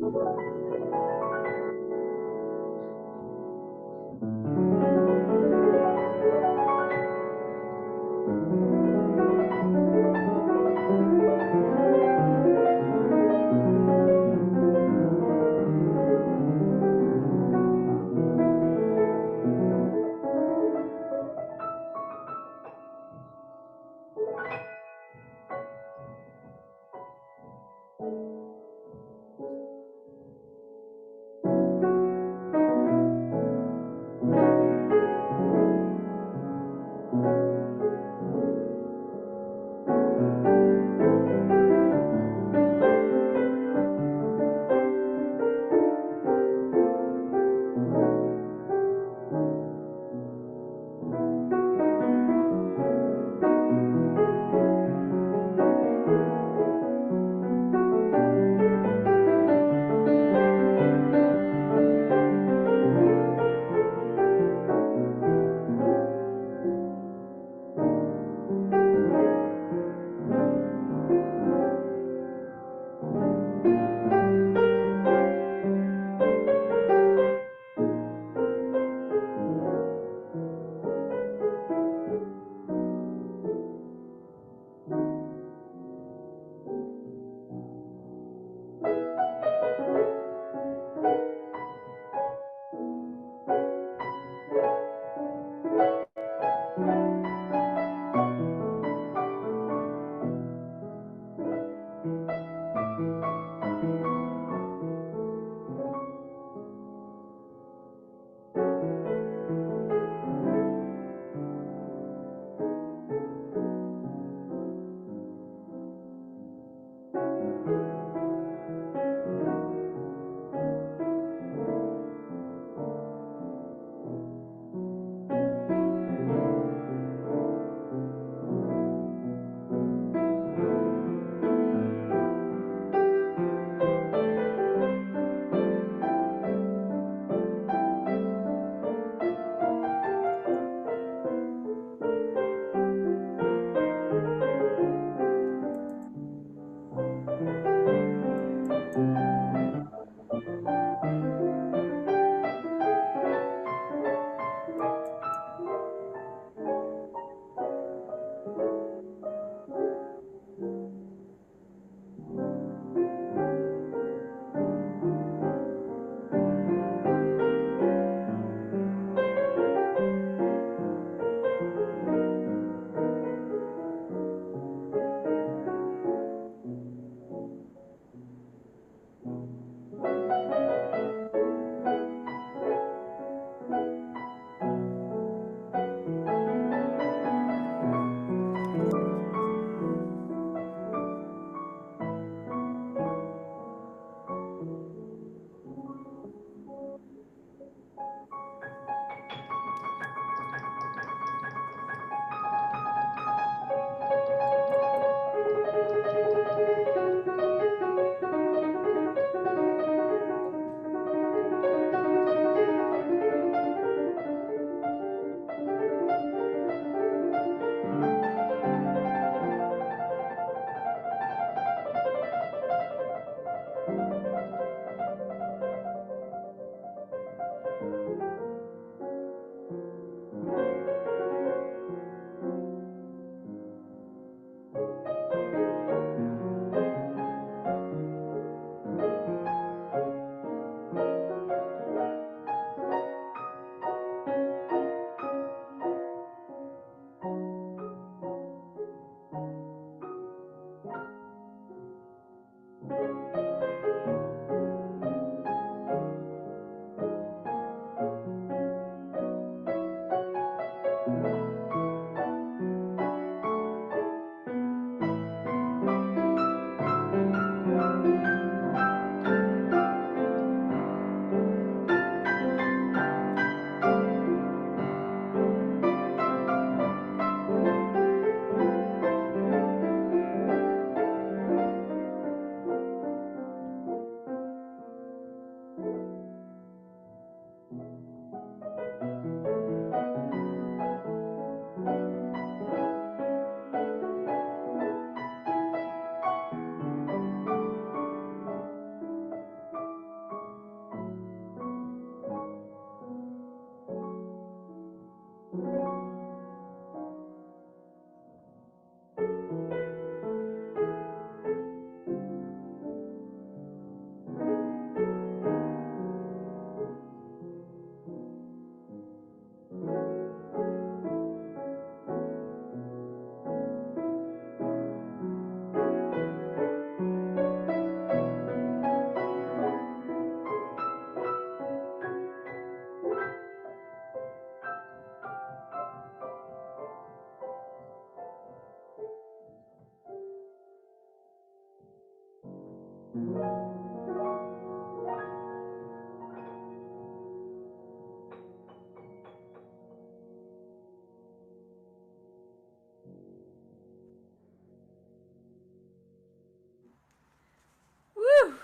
Woo!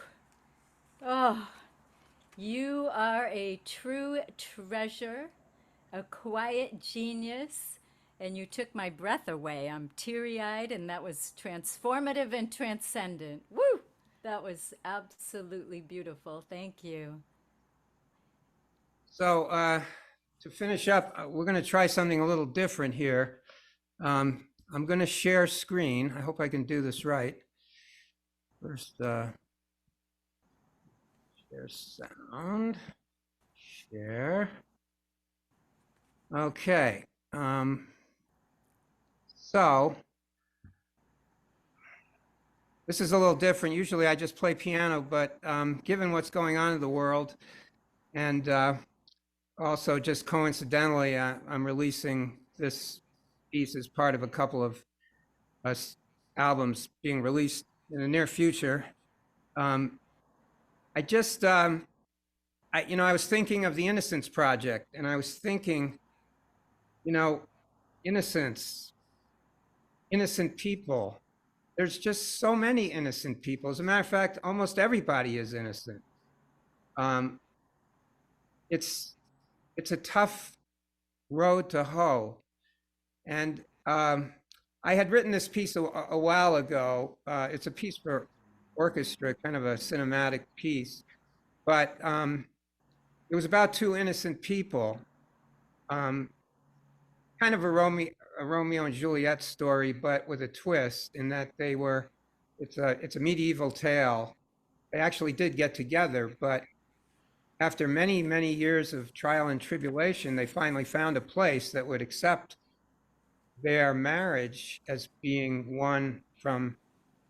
Oh, you are a true treasure, a quiet genius, and you took my breath away. I'm teary eyed, and that was transformative and transcendent. Woo! That was absolutely beautiful. Thank you. So to finish up, we're going to try something a little different here. I'm going to share screen. I hope I can do this right. First, share sound, share. Okay. So this is a little different. Usually I just play piano, but given what's going on in the world, and also just coincidentally, I'm releasing this piece as part of a couple of albums being released in the near future. I was thinking of the Innocence Project, and I was thinking, innocence, innocent people. There's just so many innocent people. As a matter of fact, almost everybody is innocent. It's a tough road to hoe. And I had written this piece a while ago. It's a piece for orchestra, kind of a cinematic piece. But it was about two innocent people, kind of a Romeo and Juliet story, but with a twist in that it's a medieval tale. They actually did get together, but after many, many years of trial and tribulation, they finally found a place that would accept their marriage as being one from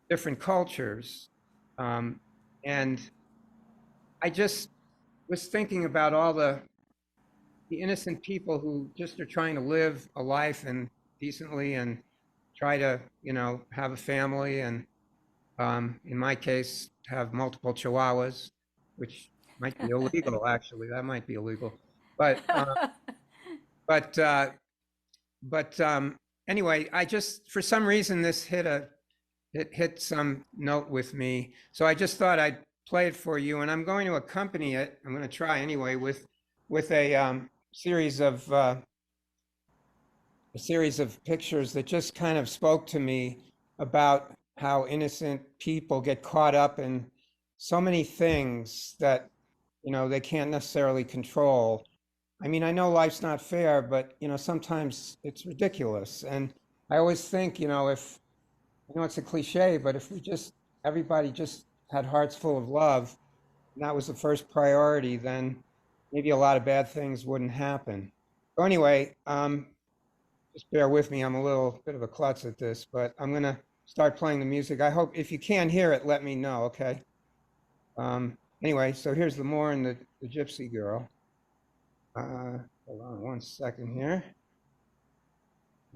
different cultures. And I just was thinking about all the innocent people who just are trying to live a life and decently and try to, have a family. And in my case, have multiple chihuahuas, which might be illegal, actually. That might be illegal. But anyway, I just, for some reason, this hit some note with me. So I just thought I'd play it for you, and I'm going to accompany it. I'm going to try anyway with a series of pictures that just kind of spoke to me about how innocent people get caught up in so many things that they can't necessarily control. I mean, I know life's not fair, but sometimes it's ridiculous. And I always think, if it's a cliche, but if everybody just had hearts full of love, and that was the first priority, then maybe a lot of bad things wouldn't happen. So anyway, just bear with me. I'm a little bit of a klutz at this, but I'm going to start playing the music. I hope if you can't hear it, let me know, okay? Anyway, so here's L'Amour and the Gypsy Girl. Hold on one second here.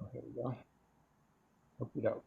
Oh, here we go. Okey doke.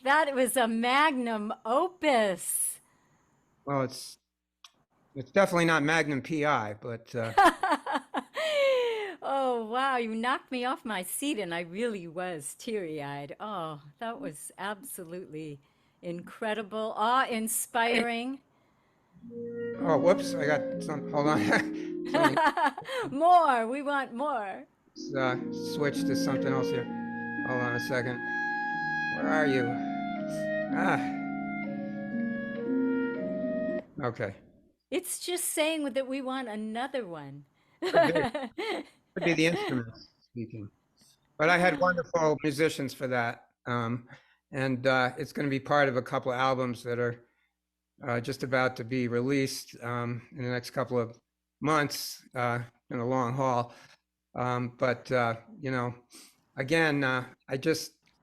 That was a magnum opus. Well, it's definitely not Magnum PI, but Oh, wow. You knocked me off my seat, and I really was teary eyed. Oh, that was absolutely incredible, awe inspiring. oh, whoops, I got some. Hold on, something, More. We want more. switch to something else here. Hold on a second. Where are you? Ah, okay. It's just saying that we want another one. Could be the instruments speaking. But I had wonderful musicians for that. And it's going to be part of a couple of albums that are just about to be released in the next couple of months in a long haul. But, again,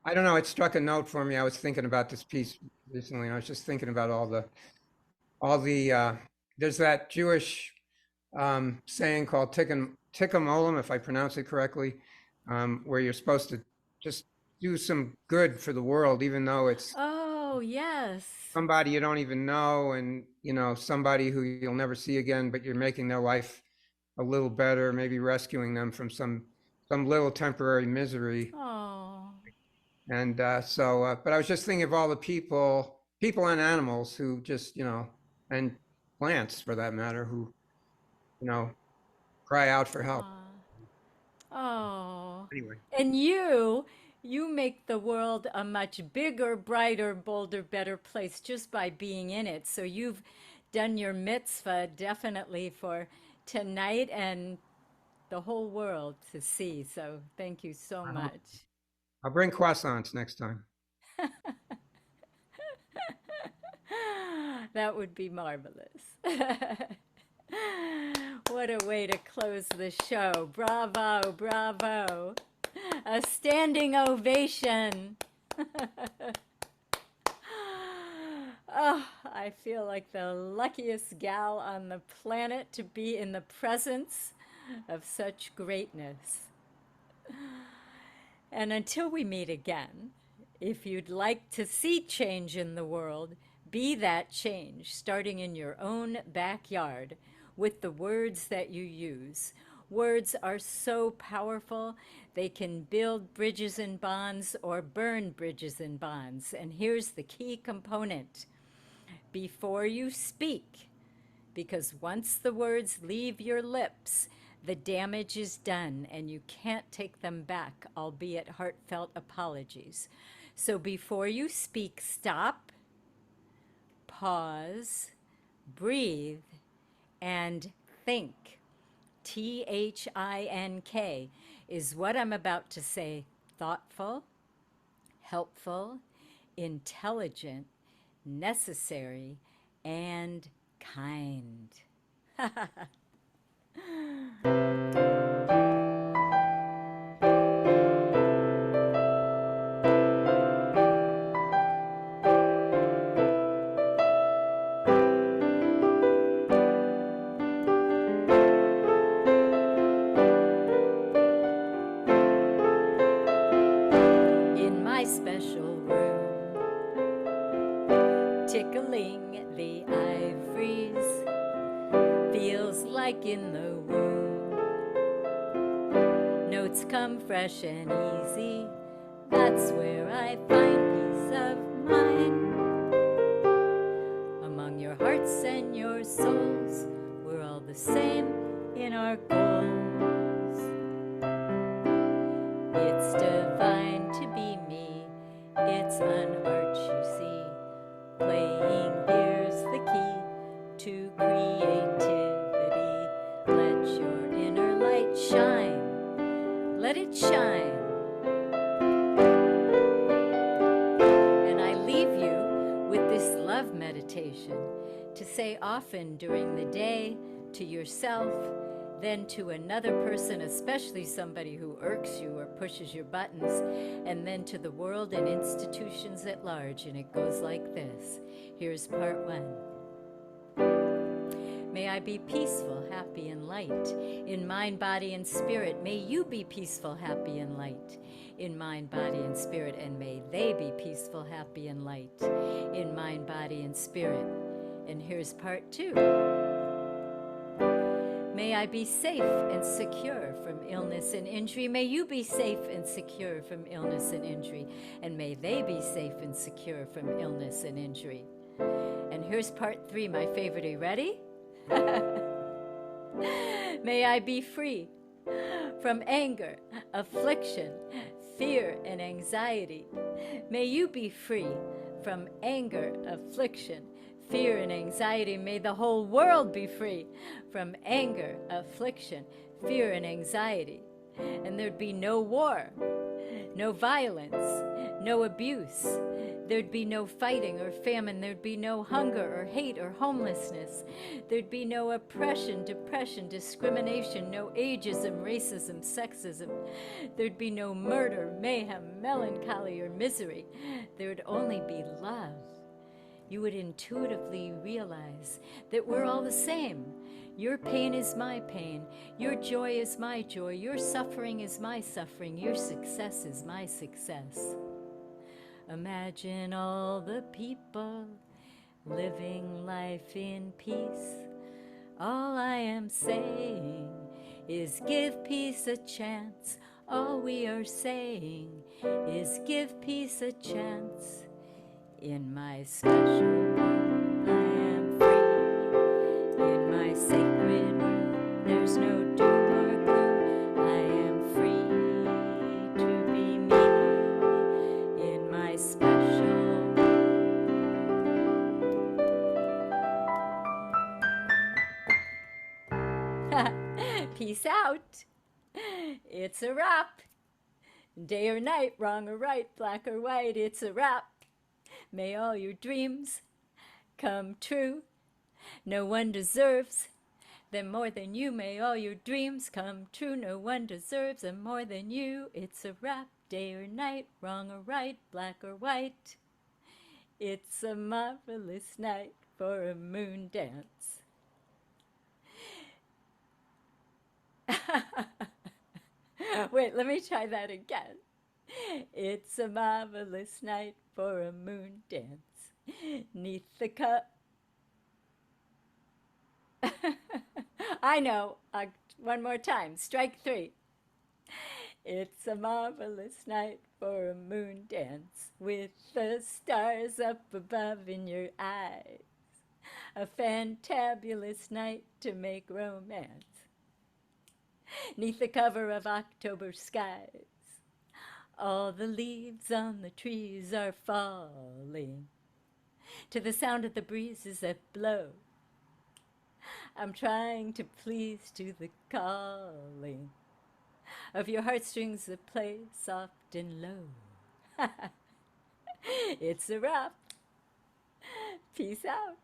I don't know, it struck a note for me. I was thinking about this piece recently, and I was just thinking about there's that Jewish saying called Tikkun Olam, if I pronounce it correctly, where you're supposed to just do some good for the world, even though it's Oh, yes. somebody you don't even know, and somebody who you'll never see again, but you're making their life a little better, maybe rescuing them from some little temporary misery. Oh, And but I was just thinking of all the people and animals who just, and plants for that matter, who, cry out for help. oh. Anyway, And you make the world a much bigger, brighter, bolder, better place just by being in it. So you've done your mitzvah definitely for tonight and the whole world to see. So thank you so much. I'll bring croissants next time. That would be marvelous. What a way to close the show. Bravo, bravo. A standing ovation. Oh, I feel like the luckiest gal on the planet to be in the presence of such greatness. And until we meet again, if you'd like to see change in the world, be that change, starting in your own backyard with the words that you use. Words are so powerful, they can build bridges and bonds or burn bridges and bonds. And here's the key component. Before you speak, because once the words leave your lips, the damage is done and you can't take them back, albeit heartfelt apologies. So before you speak, stop, pause, breathe, and think. THINK is what I'm about to say. Thoughtful, helpful, intelligent, necessary, and kind. In my special room, tickling the ivories, feels like in the womb. Notes come fresh and easy, that's where I find peace of mind. Among your hearts and your souls, we're all the same in our goals. It's divine to be me, it's an art you see. Playing here's the key to creativity. Let your inner light shine, let it shine. And I leave you with this love meditation to say often during the day to yourself, then to another person, especially somebody who irks you or pushes your buttons, and then to the world and institutions at large. And it goes like this. Here's part one. May I be peaceful, happy, and light. In mind, body, and spirit, may you be peaceful, happy, and light. in mind, body, and spirit, and may they be peaceful, happy, and light in mind, body, and spirit. And here's part 2. May I be safe and secure from illness and injury. May you be safe and secure from illness and injury. And may they be safe and secure from illness and injury. And here's part 3, my favorite. Are you ready? May I be free from anger, affliction, fear, and anxiety. May you be free from anger, affliction, fear, and anxiety. May the whole world be free from anger, affliction, fear, and anxiety. And there'd be no war, no violence, no abuse. There'd be no fighting or famine. There'd be no hunger or hate or homelessness. There'd be no oppression, depression, discrimination, no ageism, racism, sexism. There'd be no murder, mayhem, melancholy, or misery. There'd only be love. You would intuitively realize that we're all the same. Your pain is my pain. Your joy is my joy. Your suffering is my suffering. Your success is my success. Imagine all the people living life in peace. All I am saying is give peace a chance. All we are saying is give peace a chance. In my special room, I am free. In my sacred room, there's no doom or gloom. I am free to be me. In my special peace out. It's a wrap. Day or night, wrong or right, black or white, it's a wrap. May all your dreams come true. No one deserves them more than you. May all your dreams come true. No one deserves them more than you. It's a wrap. Day or night, wrong or right, black or white. It's a marvelous night for a moon dance. Wait, let me try that again. It's a marvelous night for a moon dance. Neath the cup. I know. One more time. Strike 3. It's a marvelous night for a moon dance with the stars up above in your eyes. A fantabulous night to make romance. Neath the cover of October skies. All the leaves on the trees are falling to the sound of the breezes that blow. I'm trying to please to the calling of your heartstrings that play soft and low. It's a wrap. Peace out.